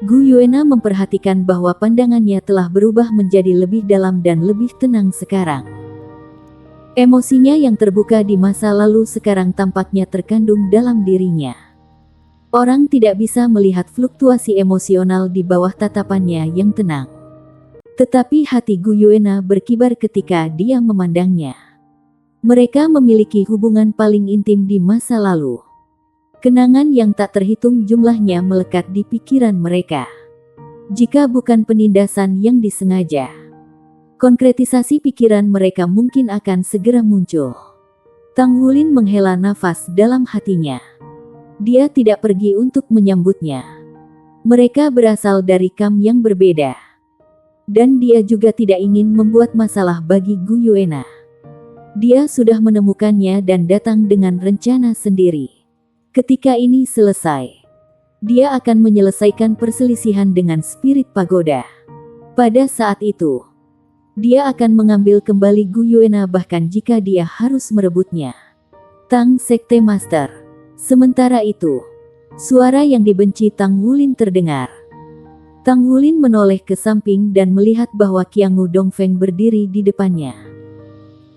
Gu Yuena memperhatikan bahwa pandangannya telah berubah menjadi lebih dalam dan lebih tenang sekarang. Emosinya yang terbuka di masa lalu sekarang tampaknya terkandung dalam dirinya. Orang tidak bisa melihat fluktuasi emosional di bawah tatapannya yang tenang. Tetapi hati Gu Yuena berkibar ketika dia memandangnya. Mereka memiliki hubungan paling intim di masa lalu. Kenangan yang tak terhitung jumlahnya melekat di pikiran mereka. Jika bukan penindasan yang disengaja, konkretisasi pikiran mereka mungkin akan segera muncul. Tang Wulin menghela nafas dalam hatinya. Dia tidak pergi untuk menyambutnya. Mereka berasal dari kam yang berbeda. Dan dia juga tidak ingin membuat masalah bagi Gu Yuena. Dia sudah menemukannya dan datang dengan rencana sendiri. Ketika ini selesai, dia akan menyelesaikan perselisihan dengan spirit pagoda. Pada saat itu, dia akan mengambil kembali Gu Yuena bahkan jika dia harus merebutnya. Tang Sekte Master. Sementara itu, suara yang dibenci Tang Wulin terdengar. Tang Wulin menoleh ke samping dan melihat bahwa Qiangu Dongfeng berdiri di depannya.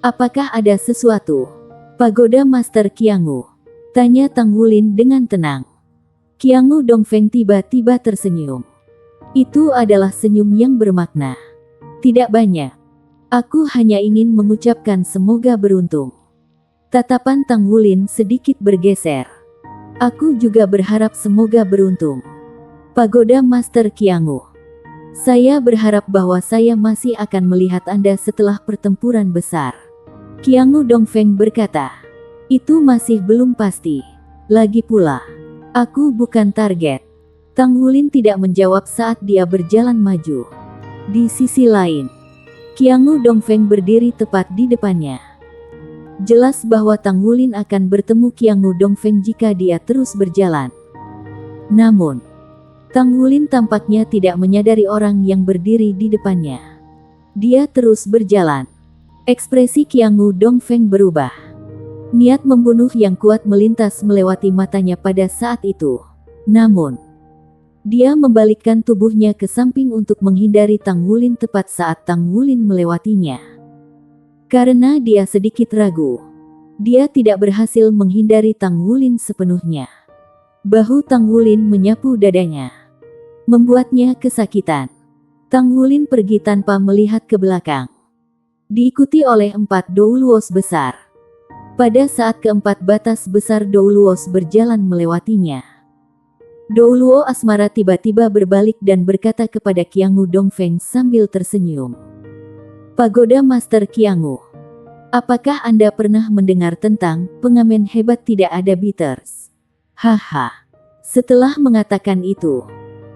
Apakah ada sesuatu? Pagoda Master Qiangu, tanya Tang Wulin dengan tenang. Qiangu Dongfeng tiba-tiba tersenyum. Itu adalah senyum yang bermakna. Tidak banyak. Aku hanya ingin mengucapkan semoga beruntung. Tatapan Tang Wulin sedikit bergeser. Aku juga berharap semoga beruntung. Pagoda Master Qiangu. Saya berharap bahwa saya masih akan melihat Anda setelah pertempuran besar. Qiangu Dongfeng berkata. Itu masih belum pasti. Lagi pula, aku bukan target. Tang Wulin tidak menjawab saat dia berjalan maju. Di sisi lain, Qiangu Dongfeng berdiri tepat di depannya. Jelas bahwa Tang Wulin akan bertemu Qiangu Dongfeng jika dia terus berjalan. Namun, Tang Wulin tampaknya tidak menyadari orang yang berdiri di depannya. Dia terus berjalan. Ekspresi Qiangu Dongfeng berubah. Niat membunuh yang kuat melintas melewati matanya pada saat itu. Namun, dia membalikkan tubuhnya ke samping untuk menghindari Tang Wulin tepat saat Tang Wulin melewatinya. Karena dia sedikit ragu, dia tidak berhasil menghindari Tang Wulin sepenuhnya. Bahu Tang Wulin menyapu dadanya, membuatnya kesakitan. Tang Wulin pergi tanpa melihat ke belakang. Diikuti oleh 4 Douluos besar. Pada saat keempat batas besar Douluos berjalan melewatinya, Douluo Asmara tiba-tiba berbalik dan berkata kepada Qiangu Dongfeng sambil tersenyum. Pagoda Master Qiangu, apakah Anda pernah mendengar tentang pengamen hebat tidak ada bitters? Haha. Setelah mengatakan itu,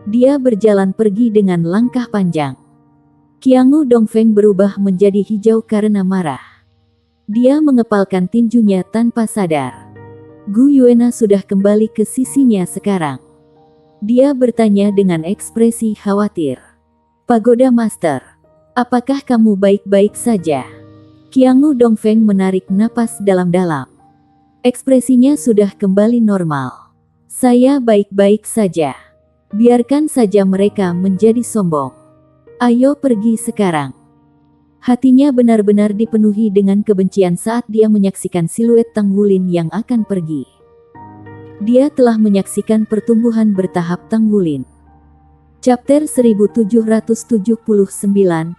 dia berjalan pergi dengan langkah panjang. Qiangu Dongfeng berubah menjadi hijau karena marah. Dia mengepalkan tinjunya tanpa sadar. Gu Yuena sudah kembali ke sisinya sekarang. Dia bertanya dengan ekspresi khawatir. Pagoda Master, apakah kamu baik-baik saja? Qiangu Dongfeng menarik napas dalam-dalam. Ekspresinya sudah kembali normal. Saya baik-baik saja. Biarkan saja mereka menjadi sombong. Ayo pergi sekarang. Hatinya benar-benar dipenuhi dengan kebencian saat dia menyaksikan siluet Tang Wulin yang akan pergi. Dia telah menyaksikan pertumbuhan bertahap Tang Wulin. Chapter 1779,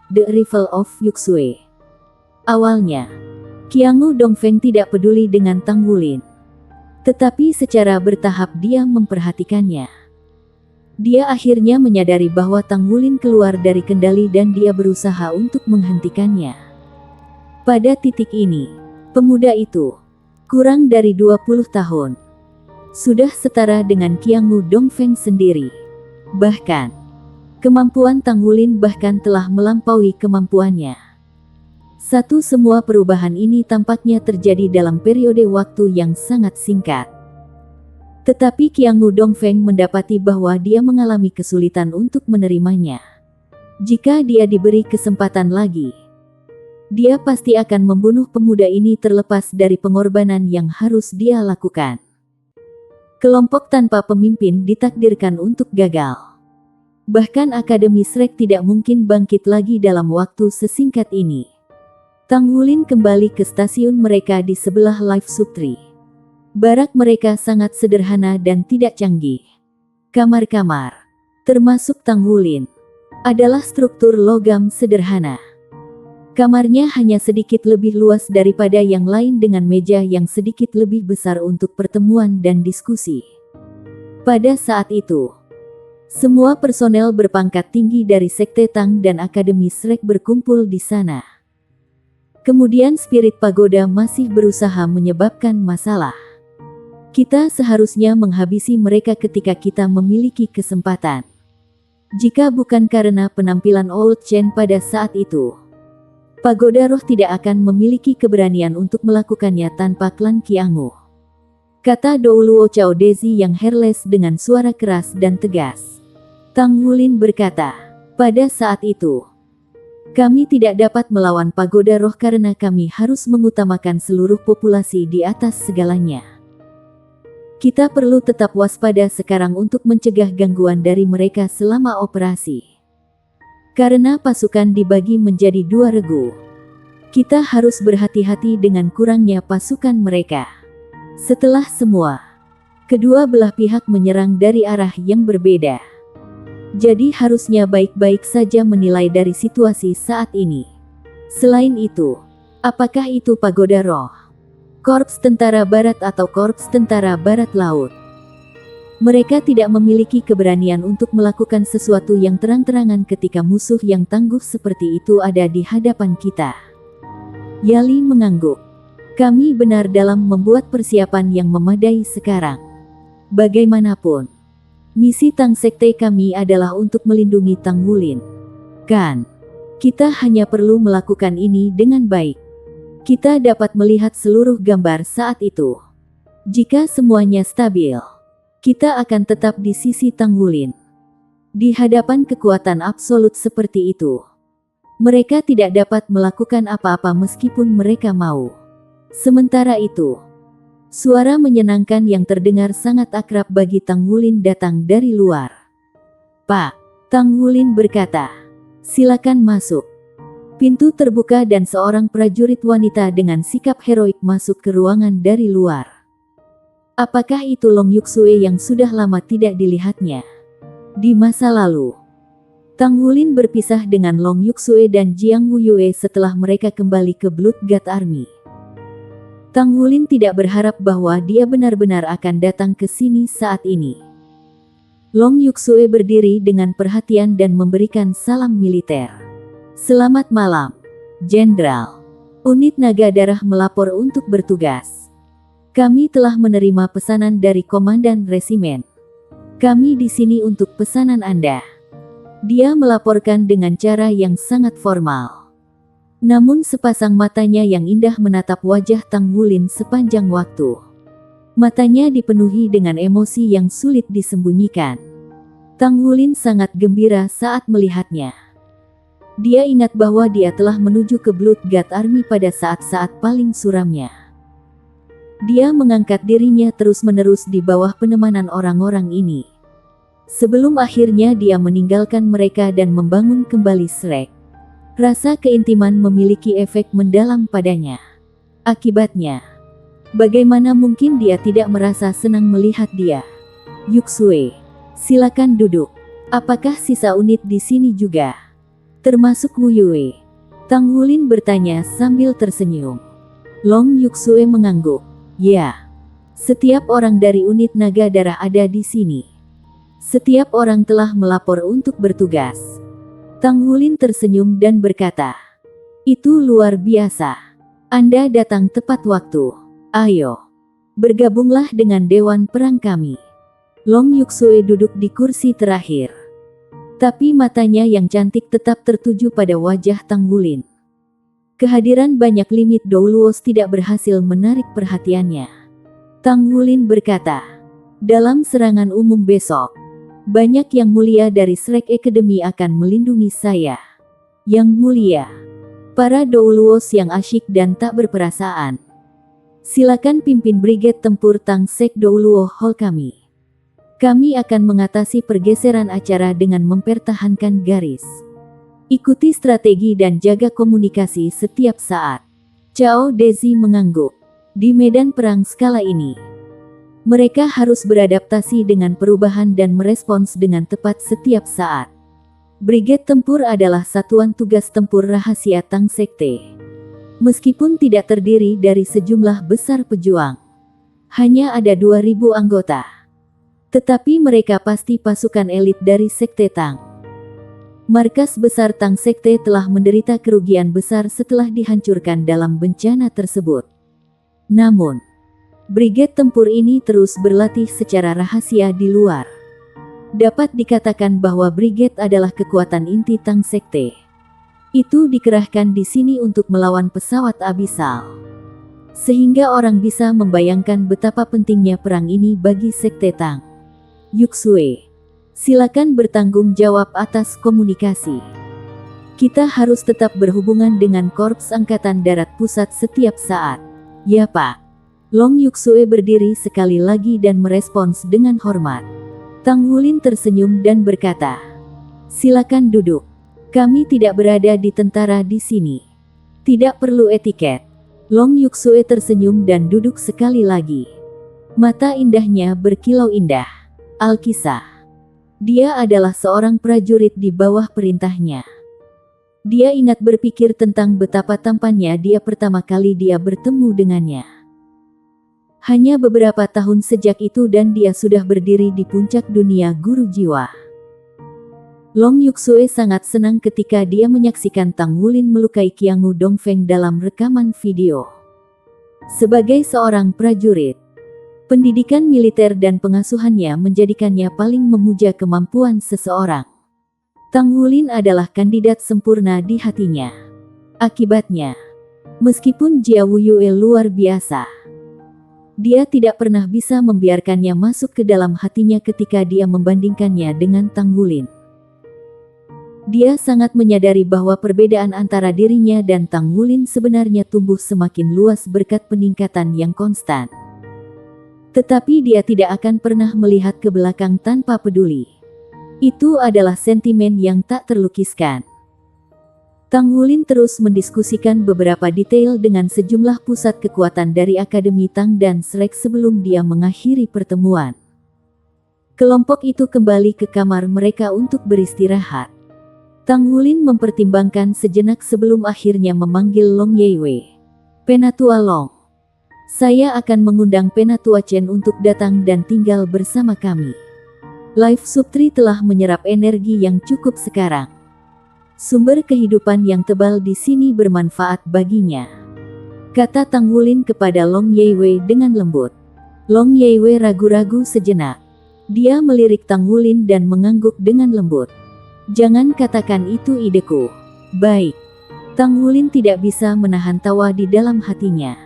The Rival of Yuxue. Awalnya, Qiangu Dongfeng tidak peduli dengan Tang Wulin. Tetapi secara bertahap dia memperhatikannya. Dia akhirnya menyadari bahwa Tang Wulin keluar dari kendali dan dia berusaha untuk menghentikannya. Pada titik ini, pemuda itu, kurang dari 20 tahun, sudah setara dengan Qiangu Dongfeng sendiri. Bahkan, kemampuan Tang Wulin bahkan telah melampaui kemampuannya. Semua perubahan ini tampaknya terjadi dalam periode waktu yang sangat singkat. Tetapi Qiangu Dongfeng mendapati bahwa dia mengalami kesulitan untuk menerimanya. Jika dia diberi kesempatan lagi, dia pasti akan membunuh pemuda ini terlepas dari pengorbanan yang harus dia lakukan. Kelompok tanpa pemimpin ditakdirkan untuk gagal. Bahkan Akademi Shrek tidak mungkin bangkit lagi dalam waktu sesingkat ini. Tang Wulin kembali ke stasiun mereka di sebelah Live Subtree. Barak mereka sangat sederhana dan tidak canggih. Kamar-kamar, termasuk Tang Wulin, adalah struktur logam sederhana. Kamarnya hanya sedikit lebih luas daripada yang lain dengan meja yang sedikit lebih besar untuk pertemuan dan diskusi. Pada saat itu, semua personel berpangkat tinggi dari Sekte Tang dan Akademi Shrek berkumpul di sana. Kemudian spirit pagoda masih berusaha menyebabkan masalah. Kita seharusnya menghabisi mereka ketika kita memiliki kesempatan. Jika bukan karena penampilan Old Chen pada saat itu, Pagoda Roh tidak akan memiliki keberanian untuk melakukannya tanpa klan Qianghu. Kata Douluo Cao Dezi yang hairless dengan suara keras dan tegas. Tang Wulin berkata, pada saat itu, kami tidak dapat melawan Pagoda Roh karena kami harus mengutamakan seluruh populasi di atas segalanya. Kita perlu tetap waspada sekarang untuk mencegah gangguan dari mereka selama operasi. Karena pasukan dibagi menjadi dua regu, kita harus berhati-hati dengan kurangnya pasukan mereka. Setelah semua, kedua belah pihak menyerang dari arah yang berbeda. Jadi harusnya baik-baik saja menilai dari situasi saat ini. Selain itu, apakah itu Pagoda Roh, Korps Tentara Barat atau Korps Tentara Barat Laut? Mereka tidak memiliki keberanian untuk melakukan sesuatu yang terang-terangan ketika musuh yang tangguh seperti itu ada di hadapan kita. Yali mengangguk. Kami benar dalam membuat persiapan yang memadai sekarang. Bagaimanapun, misi Tang Sekte kami adalah untuk melindungi Tang Wulin. Kan? Kita hanya perlu melakukan ini dengan baik. Kita dapat melihat seluruh gambar saat itu. Jika semuanya stabil, kita akan tetap di sisi Tang Wulin. Di hadapan kekuatan absolut seperti itu, mereka tidak dapat melakukan apa-apa meskipun mereka mau. Sementara itu, suara menyenangkan yang terdengar sangat akrab bagi Tang Wulin datang dari luar. Pak, Tang Wulin berkata, silakan masuk. Pintu terbuka dan seorang prajurit wanita dengan sikap heroik masuk ke ruangan dari luar. Apakah itu Long Yuxue yang sudah lama tidak dilihatnya? Di masa lalu, Tang Wulin berpisah dengan Long Yuxue dan Jiang Wuyue setelah mereka kembali ke Blood God Army. Tang Wulin tidak berharap bahwa dia benar-benar akan datang ke sini saat ini. Long Yuxue berdiri dengan perhatian dan memberikan salam militer. Selamat malam, Jenderal. Unit Naga Darah melapor untuk bertugas. Kami telah menerima pesanan dari Komandan Resimen. Kami di sini untuk pesanan Anda. Dia melaporkan dengan cara yang sangat formal. Namun sepasang matanya yang indah menatap wajah Tang Wulin sepanjang waktu. Matanya dipenuhi dengan emosi yang sulit disembunyikan. Tang Wulin sangat gembira saat melihatnya. Dia ingat bahwa dia telah menuju ke Blood God Army pada saat-saat paling suramnya. Dia mengangkat dirinya terus-menerus di bawah penemanan orang-orang ini. Sebelum akhirnya dia meninggalkan mereka dan membangun kembali Shrek. Rasa keintiman memiliki efek mendalam padanya. Akibatnya, bagaimana mungkin dia tidak merasa senang melihat dia? Yuxue, silakan duduk. Apakah sisa unit di sini juga? Termasuk Wuyue? Tang Wulin bertanya sambil tersenyum. Long Yuxue mengangguk. Ya, setiap orang dari unit Naga Darah ada di sini. Setiap orang telah melapor untuk bertugas. Tang Wulin tersenyum dan berkata, itu luar biasa. Anda datang tepat waktu. Ayo, bergabunglah dengan Dewan Perang kami. Long Yuxue duduk di kursi terakhir. Tapi matanya yang cantik tetap tertuju pada wajah Tang Wulin. Kehadiran banyak limit Douluos tidak berhasil menarik perhatiannya. Tang Wulin berkata, dalam serangan umum besok, banyak yang mulia dari Shrek Academy akan melindungi saya. Yang mulia, para Douluos yang asyik dan tak berperasaan. Silakan pimpin Brigade Tempur Tang Sek Douluo Hall kami. Kami akan mengatasi pergeseran acara dengan mempertahankan garis. Ikuti strategi dan jaga komunikasi setiap saat. Cao Dezi mengangguk. Di medan perang skala ini, mereka harus beradaptasi dengan perubahan dan merespons dengan tepat setiap saat. Brigade Tempur adalah satuan tugas tempur rahasia Tang Sekte. Meskipun tidak terdiri dari sejumlah besar pejuang, hanya ada 2.000 anggota. Tetapi mereka pasti pasukan elit dari Sekte Tang. Markas besar Tang Sekte telah menderita kerugian besar setelah dihancurkan dalam bencana tersebut. Namun, Brigade tempur ini terus berlatih secara rahasia di luar. Dapat dikatakan bahwa brigade adalah kekuatan inti Tang Sekte. Itu dikerahkan di sini untuk melawan pesawat abisal. Sehingga orang bisa membayangkan betapa pentingnya perang ini bagi Sekte Tang. Yuxue, silakan bertanggung jawab atas komunikasi. Kita harus tetap berhubungan dengan Korps Angkatan Darat Pusat setiap saat. Ya Pak. Long Yuxue berdiri sekali lagi dan merespons dengan hormat. Tang Wulin tersenyum dan berkata, "Silakan duduk. Kami tidak berada di tentara di sini. Tidak perlu etiket." Long Yuxue tersenyum dan duduk sekali lagi. Mata indahnya berkilau indah. Alkisah. Dia adalah seorang prajurit di bawah perintahnya. Dia ingat berpikir tentang betapa tampannya dia pertama kali dia bertemu dengannya. Hanya beberapa tahun sejak itu dan dia sudah berdiri di puncak dunia guru jiwa. Long Yuxue sangat senang ketika dia menyaksikan Tang Wulin melukai Qiangu Dongfeng dalam rekaman video. Sebagai seorang prajurit, pendidikan militer dan pengasuhannya menjadikannya paling memuja kemampuan seseorang. Tang Wulin adalah kandidat sempurna di hatinya. Akibatnya, meskipun Jia Wuyue luar biasa, dia tidak pernah bisa membiarkannya masuk ke dalam hatinya ketika dia membandingkannya dengan Tang Wulin. Dia sangat menyadari bahwa perbedaan antara dirinya dan Tang Wulin sebenarnya tumbuh semakin luas berkat peningkatan yang konstan. Tetapi dia tidak akan pernah melihat ke belakang tanpa peduli. Itu adalah sentimen yang tak terlukiskan. Tang Wulin terus mendiskusikan beberapa detail dengan sejumlah pusat kekuatan dari Akademi Tang dan Shrek sebelum dia mengakhiri pertemuan. Kelompok itu kembali ke kamar mereka untuk beristirahat. Tang Wulin mempertimbangkan sejenak sebelum akhirnya memanggil Long Yeiwei. "Penatua Long, saya akan mengundang Penatua Chen untuk datang dan tinggal bersama kami. Life Subtri telah menyerap energi yang cukup sekarang. Sumber kehidupan yang tebal di sini bermanfaat baginya," kata Tang Wulin kepada Long Yeiwei dengan lembut. Long Yeiwei ragu-ragu sejenak. Dia melirik Tang Wulin dan mengangguk dengan lembut. "Jangan katakan itu ideku." "Baik." Tang Wulin tidak bisa menahan tawa di dalam hatinya.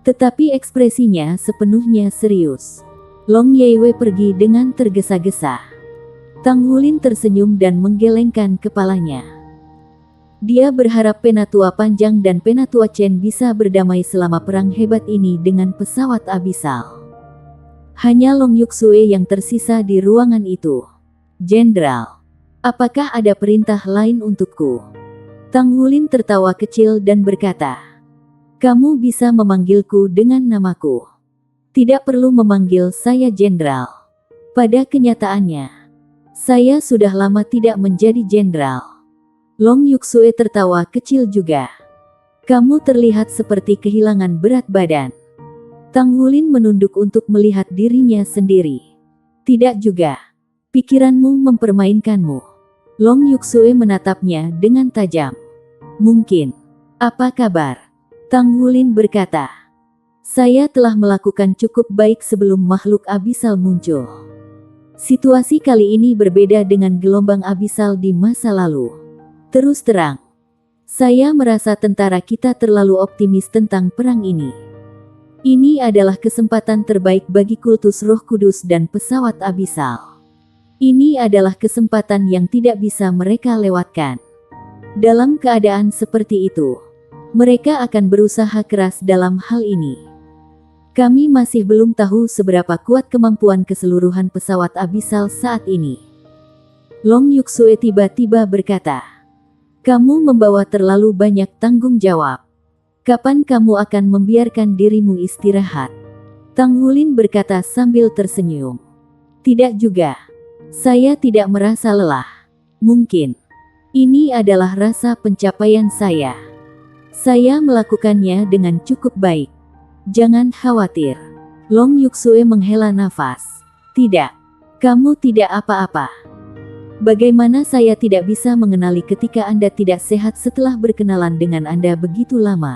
Tetapi ekspresinya sepenuhnya serius. Long Yeiwei pergi dengan tergesa-gesa. Tang Wulin tersenyum dan menggelengkan kepalanya. Dia berharap Penatua Panjang dan Penatua Chen bisa berdamai selama perang hebat ini dengan pesawat abisal. Hanya Long Yuxue yang tersisa di ruangan itu. "Jenderal, apakah ada perintah lain untukku?" Tang Wulin tertawa kecil dan berkata, "Kamu bisa memanggilku dengan namaku. Tidak perlu memanggil saya jenderal. Pada kenyataannya, saya sudah lama tidak menjadi jenderal." Long Yuxue tertawa kecil juga. "Kamu terlihat seperti kehilangan berat badan." Tang Wulin menunduk untuk melihat dirinya sendiri. "Tidak juga. Pikiranmu mempermainkanmu." Long Yuxue menatapnya dengan tajam. "Mungkin. Apa kabar?" Tang Wulin berkata, "Saya telah melakukan cukup baik sebelum makhluk abisal muncul. Situasi kali ini berbeda dengan gelombang abisal di masa lalu. Terus terang, saya merasa tentara kita terlalu optimis tentang perang ini. Ini adalah kesempatan terbaik bagi kultus Roh Kudus dan pesawat abisal. Ini adalah kesempatan yang tidak bisa mereka lewatkan. Dalam keadaan seperti itu, mereka akan berusaha keras dalam hal ini. Kami masih belum tahu seberapa kuat kemampuan keseluruhan pesawat abisal saat ini." Long Yuxue tiba-tiba berkata, "Kamu membawa terlalu banyak tanggung jawab. Kapan kamu akan membiarkan dirimu istirahat?" Tang Wulin berkata sambil tersenyum. "Tidak juga. Saya tidak merasa lelah. Mungkin ini adalah rasa pencapaian saya. Saya melakukannya dengan cukup baik. Jangan khawatir." Long Yuxue menghela nafas. "Tidak. Kamu tidak apa-apa. Bagaimana saya tidak bisa mengenali ketika Anda tidak sehat setelah berkenalan dengan Anda begitu lama?"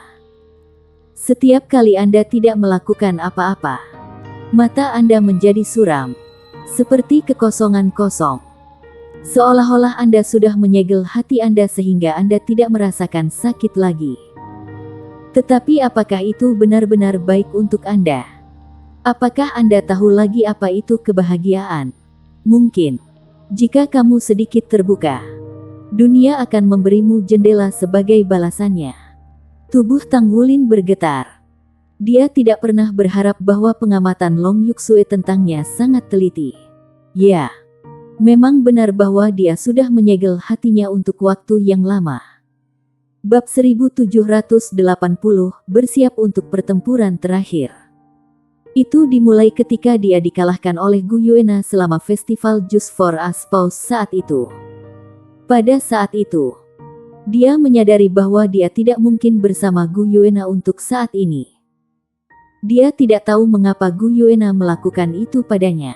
Setiap kali Anda tidak melakukan apa-apa, mata Anda menjadi suram, seperti kekosongan kosong. Seolah-olah Anda sudah menyegel hati Anda sehingga Anda tidak merasakan sakit lagi. Tetapi apakah itu benar-benar baik untuk Anda? Apakah Anda tahu lagi apa itu kebahagiaan? Mungkin, jika kamu sedikit terbuka, dunia akan memberimu jendela sebagai balasannya. Tubuh Tang Wulin bergetar. Dia tidak pernah berharap bahwa pengamatan Long Yuksue tentangnya sangat teliti. Ya, memang benar bahwa dia sudah menyegel hatinya untuk waktu yang lama. Bab 1780, bersiap untuk pertempuran terakhir. Itu dimulai ketika dia dikalahkan oleh Gu Yuena selama festival Just for Us Pause saat itu. Pada saat itu, dia menyadari bahwa dia tidak mungkin bersama Gu Yuena untuk saat ini. Dia tidak tahu mengapa Gu Yuena melakukan itu padanya.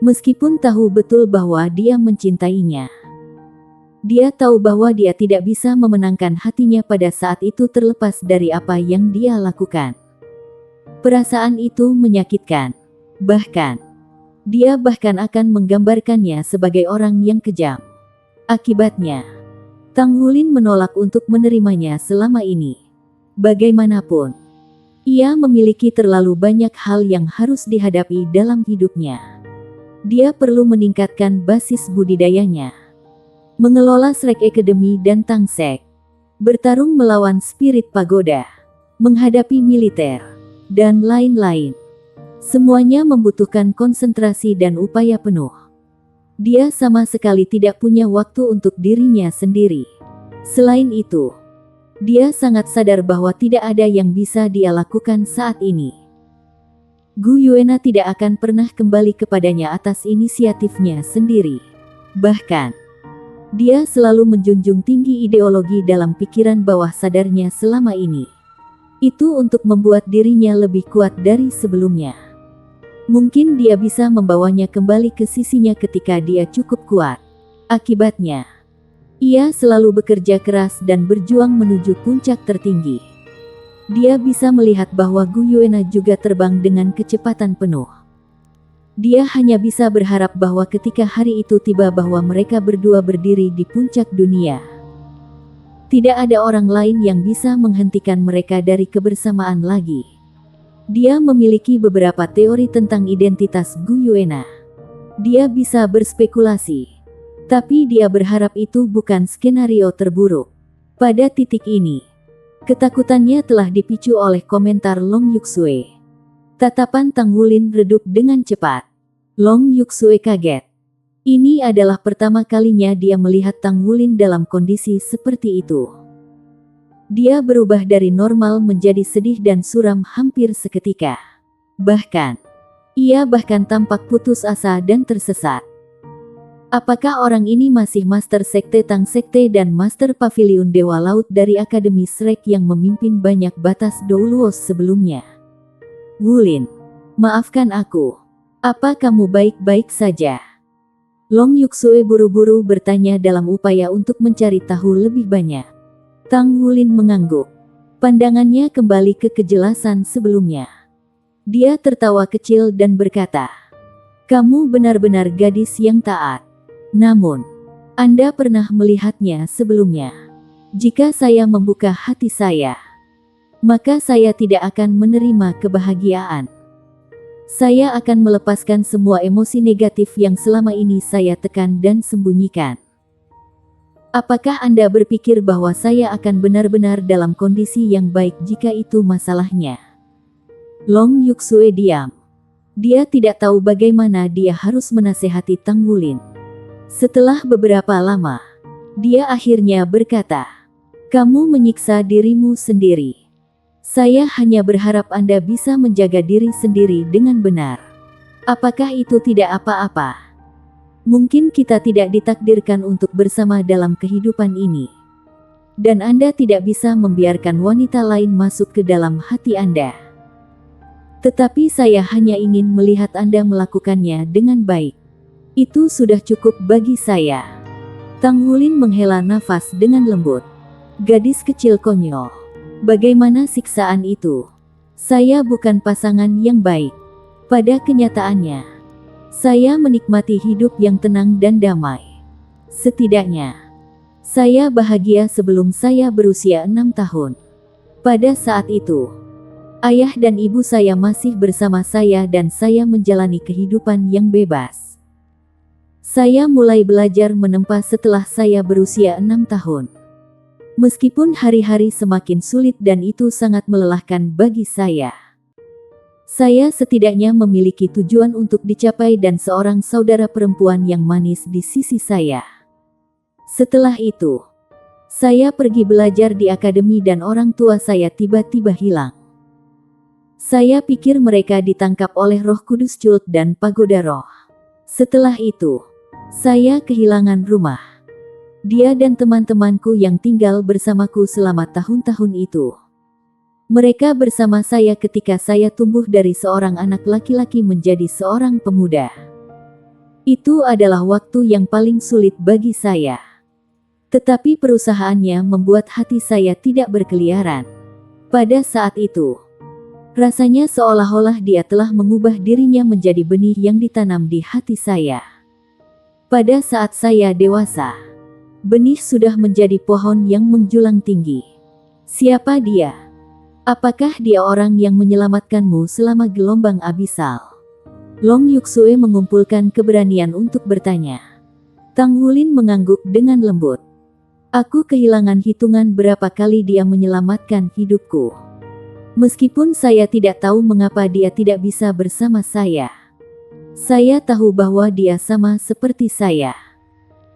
Meskipun tahu betul bahwa dia mencintainya. Dia tahu bahwa dia tidak bisa memenangkan hatinya pada saat itu terlepas dari apa yang dia lakukan. Perasaan itu menyakitkan. Bahkan, dia akan menggambarkannya sebagai orang yang kejam. Akibatnya, Tang Wulin menolak untuk menerimanya selama ini. Bagaimanapun, ia memiliki terlalu banyak hal yang harus dihadapi dalam hidupnya. Dia perlu meningkatkan basis budidayanya, mengelola Shrek Academy dan Tang Sek, bertarung melawan Spirit Pagoda, menghadapi militer, dan lain-lain. Semuanya membutuhkan konsentrasi dan upaya penuh. Dia sama sekali tidak punya waktu untuk dirinya sendiri. Selain itu, dia sangat sadar bahwa tidak ada yang bisa dia lakukan saat ini. Gu Yuena tidak akan pernah kembali kepadanya atas inisiatifnya sendiri. Bahkan, dia selalu menjunjung tinggi ideologi dalam pikiran bawah sadarnya selama ini. Itu untuk membuat dirinya lebih kuat dari sebelumnya. Mungkin dia bisa membawanya kembali ke sisinya ketika dia cukup kuat. Akibatnya, ia selalu bekerja keras dan berjuang menuju puncak tertinggi. Dia bisa melihat bahwa Gu Yuena juga terbang dengan kecepatan penuh. Dia hanya bisa berharap bahwa ketika hari itu tiba bahwa mereka berdua berdiri di puncak dunia. Tidak ada orang lain yang bisa menghentikan mereka dari kebersamaan lagi. Dia memiliki beberapa teori tentang identitas Gu Yuena. Dia bisa berspekulasi, tapi dia berharap itu bukan skenario terburuk. Pada titik ini, ketakutannya telah dipicu oleh komentar Long Yuksue. Tatapan Tang Wulin redup dengan cepat. Long Yuksue kaget. Ini adalah pertama kalinya dia melihat Tang Wulin dalam kondisi seperti itu. Dia berubah dari normal menjadi sedih dan suram hampir seketika. Bahkan, ia tampak putus asa dan tersesat. Apakah orang ini masih Master Sekte Tang Sekte dan Master Pavilion Dewa Laut dari Akademi Shrek yang memimpin banyak batas Douluos sebelumnya? Wulin, maafkan aku. Apa kamu baik-baik saja? Long Yuksue buru-buru bertanya dalam upaya untuk mencari tahu lebih banyak. Tang Wulin mengangguk. Pandangannya kembali ke kejelasan sebelumnya. Dia tertawa kecil dan berkata, "Kamu benar-benar gadis yang taat. Namun, Anda pernah melihatnya sebelumnya. Jika saya membuka hati saya, maka saya tidak akan menerima kebahagiaan. Saya akan melepaskan semua emosi negatif yang selama ini saya tekan dan sembunyikan. Apakah Anda berpikir bahwa saya akan benar-benar dalam kondisi yang baik jika itu masalahnya?" Long Yuksue diam. Dia tidak tahu bagaimana dia harus menasehati Tang Wulin. Setelah beberapa lama, dia akhirnya berkata, "Kamu menyiksa dirimu sendiri. Saya hanya berharap Anda bisa menjaga diri sendiri dengan benar. Apakah itu tidak apa-apa? Mungkin kita tidak ditakdirkan untuk bersama dalam kehidupan ini. Dan Anda tidak bisa membiarkan wanita lain masuk ke dalam hati Anda. Tetapi saya hanya ingin melihat Anda melakukannya dengan baik. Itu sudah cukup bagi saya." Tang Wulin menghela nafas dengan lembut. Gadis kecil konyol. Bagaimana siksaan itu? Saya bukan pasangan yang baik. Pada kenyataannya, saya menikmati hidup yang tenang dan damai. Setidaknya, saya bahagia sebelum saya berusia 6 tahun. Pada saat itu, ayah dan ibu saya masih bersama saya dan saya menjalani kehidupan yang bebas. Saya mulai belajar menempa setelah saya berusia 6 tahun. Meskipun hari-hari semakin sulit dan itu sangat melelahkan bagi saya. Saya setidaknya memiliki tujuan untuk dicapai dan seorang saudara perempuan yang manis di sisi saya. Setelah itu, saya pergi belajar di akademi dan orang tua saya tiba-tiba hilang. Saya pikir mereka ditangkap oleh Roh Kudus Cult dan Pagoda Roh. Setelah itu, saya kehilangan rumah. Dia dan teman-temanku yang tinggal bersamaku selama tahun-tahun itu. Mereka bersama saya ketika saya tumbuh dari seorang anak laki-laki menjadi seorang pemuda. Itu adalah waktu yang paling sulit bagi saya. Tetapi perusahaannya membuat hati saya tidak berkeliaran. Pada saat itu, rasanya seolah-olah dia telah mengubah dirinya menjadi benih yang ditanam di hati saya. Pada saat saya dewasa, benih sudah menjadi pohon yang menjulang tinggi. Siapa dia? Apakah dia orang yang menyelamatkanmu selama gelombang abisal? Long Yuksue mengumpulkan keberanian untuk bertanya. Tang Wulin mengangguk dengan lembut. Aku kehilangan hitungan berapa kali dia menyelamatkan hidupku. Meskipun saya tidak tahu mengapa dia tidak bisa bersama saya. Saya tahu bahwa dia sama seperti saya.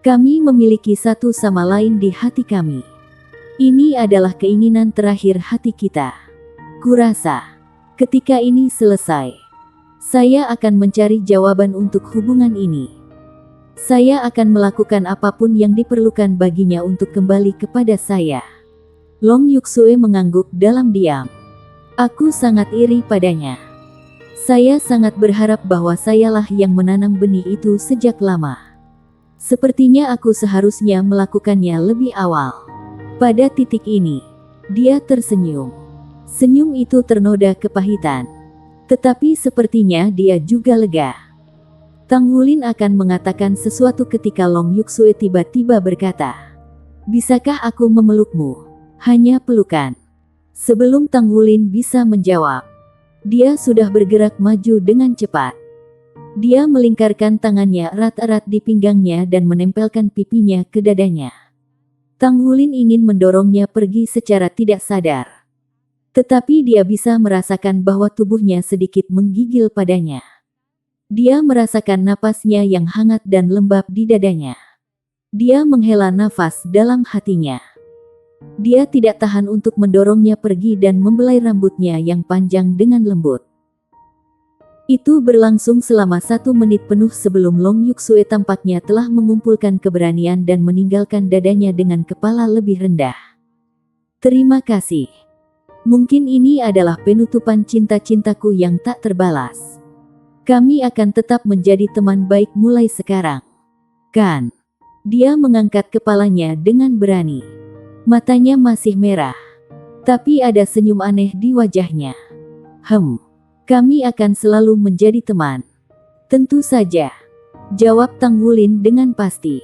Kami memiliki satu sama lain di hati kami. Ini adalah keinginan terakhir hati kita. Kurasa, ketika ini selesai, saya akan mencari jawaban untuk hubungan ini. Saya akan melakukan apapun yang diperlukan baginya untuk kembali kepada saya. Long Yuksue mengangguk dalam diam. Aku sangat iri padanya. Saya sangat berharap bahwa sayalah yang menanam benih itu sejak lama. Sepertinya aku seharusnya melakukannya lebih awal. Pada titik ini, dia tersenyum. Senyum itu ternoda kepahitan. Tetapi sepertinya dia juga lega. Tang Wulin akan mengatakan sesuatu ketika Long Yuksue tiba-tiba berkata, "Bisakah aku memelukmu? Hanya pelukan." Sebelum Tang Wulin bisa menjawab, dia sudah bergerak maju dengan cepat. Dia melingkarkan tangannya erat-erat di pinggangnya dan menempelkan pipinya ke dadanya. Tang Wulin ingin mendorongnya pergi secara tidak sadar. Tetapi dia bisa merasakan bahwa tubuhnya sedikit menggigil padanya. Dia merasakan napasnya yang hangat dan lembab di dadanya. Dia menghela nafas dalam hatinya. Dia tidak tahan untuk mendorongnya pergi dan membelai rambutnya yang panjang dengan lembut. Itu berlangsung selama 1 menit penuh sebelum Long Yuksue tampaknya telah mengumpulkan keberanian dan meninggalkan dadanya dengan kepala lebih rendah. Terima kasih. Mungkin ini adalah penutupan cinta-cintaku yang tak terbalas. Kami akan tetap menjadi teman baik mulai sekarang. Kan? Dia mengangkat kepalanya dengan berani. Matanya masih merah. Tapi ada senyum aneh di wajahnya. Kami akan selalu menjadi teman. Tentu saja. Jawab Tang Wulin dengan pasti.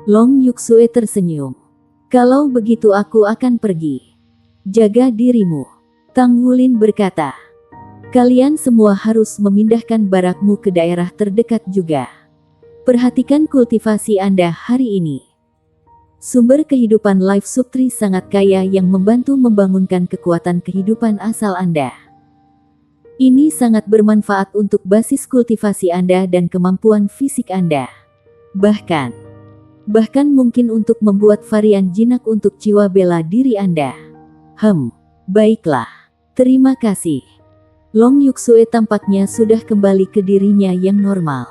Long Yuksue tersenyum. Kalau begitu aku akan pergi. Jaga dirimu. Tang Wulin berkata. Kalian semua harus memindahkan barakmu ke daerah terdekat juga. Perhatikan kultivasi Anda hari ini. Sumber kehidupan Life Subtree sangat kaya yang membantu membangunkan kekuatan kehidupan asal Anda. Ini sangat bermanfaat untuk basis kultivasi Anda dan kemampuan fisik Anda. Bahkan mungkin untuk membuat varian jinak untuk jiwa bela diri Anda. Baiklah. Terima kasih. Long Yuksue tampaknya sudah kembali ke dirinya yang normal.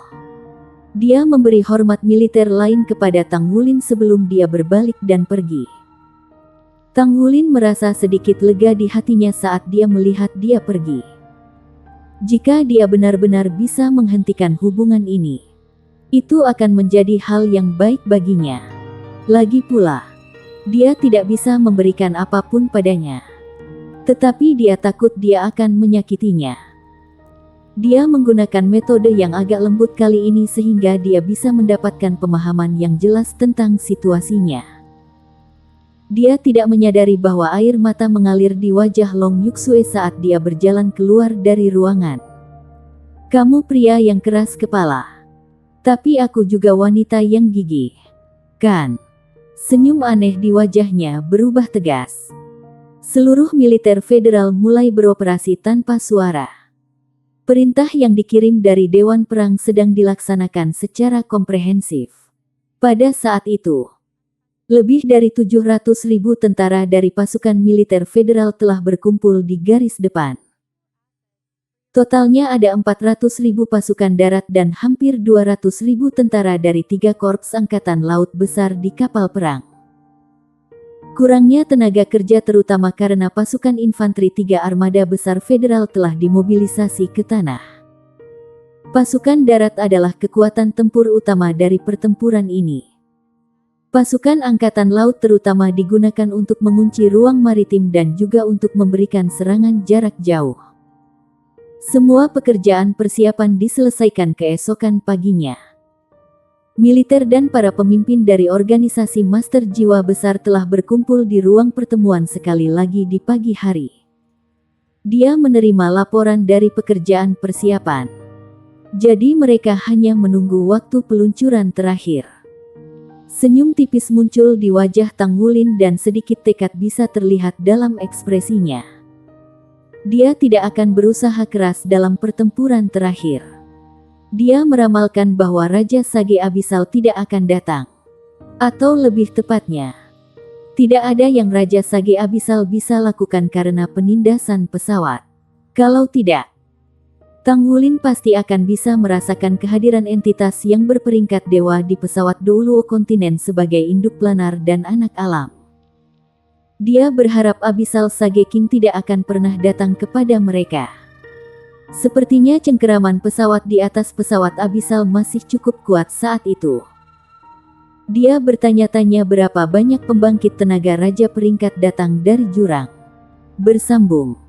Dia memberi hormat militer lain kepada Tang Wulin sebelum dia berbalik dan pergi. Tang Wulin merasa sedikit lega di hatinya saat dia melihat dia pergi. Jika dia benar-benar bisa menghentikan hubungan ini, itu akan menjadi hal yang baik baginya. Lagi pula, dia tidak bisa memberikan apapun padanya. Tetapi dia takut dia akan menyakitinya. Dia menggunakan metode yang agak lembut kali ini sehingga dia bisa mendapatkan pemahaman yang jelas tentang situasinya. Dia tidak menyadari bahwa air mata mengalir di wajah Long Yuxue saat dia berjalan keluar dari ruangan. Kamu pria yang keras kepala. Tapi aku juga wanita yang gigih. Kan? Senyum aneh di wajahnya berubah tegas. Seluruh militer federal mulai beroperasi tanpa suara. Perintah yang dikirim dari Dewan Perang sedang dilaksanakan secara komprehensif. Pada saat itu, lebih dari 700.000 tentara dari pasukan militer federal telah berkumpul di garis depan. Totalnya ada 400.000 pasukan darat dan hampir 200.000 tentara dari 3 korps angkatan laut besar di kapal perang. Kurangnya tenaga kerja terutama karena pasukan infanteri 3 armada besar federal telah dimobilisasi ke tanah. Pasukan darat adalah kekuatan tempur utama dari pertempuran ini. Pasukan angkatan laut terutama digunakan untuk mengunci ruang maritim dan juga untuk memberikan serangan jarak jauh. Semua pekerjaan persiapan diselesaikan keesokan paginya. Militer dan para pemimpin dari organisasi Master Jiwa Besar telah berkumpul di ruang pertemuan sekali lagi di pagi hari. Dia menerima laporan dari pekerjaan persiapan. Jadi mereka hanya menunggu waktu peluncuran terakhir. Senyum tipis muncul di wajah Tang Wulin dan sedikit tekad bisa terlihat dalam ekspresinya. Dia tidak akan berusaha keras dalam pertempuran terakhir. Dia meramalkan bahwa Raja Sage Abyssal tidak akan datang. Atau lebih tepatnya, tidak ada yang Raja Sage Abyssal bisa lakukan karena penindasan pesawat. Kalau tidak, Tang Wulin pasti akan bisa merasakan kehadiran entitas yang berperingkat dewa di pesawat Douluo kontinen sebagai induk planar dan anak alam. Dia berharap Abyssal Sage King tidak akan pernah datang kepada mereka. Sepertinya cengkeraman pesawat di atas pesawat Abyssal masih cukup kuat saat itu. Dia bertanya-tanya berapa banyak pembangkit tenaga raja peringkat datang dari jurang. Bersambung.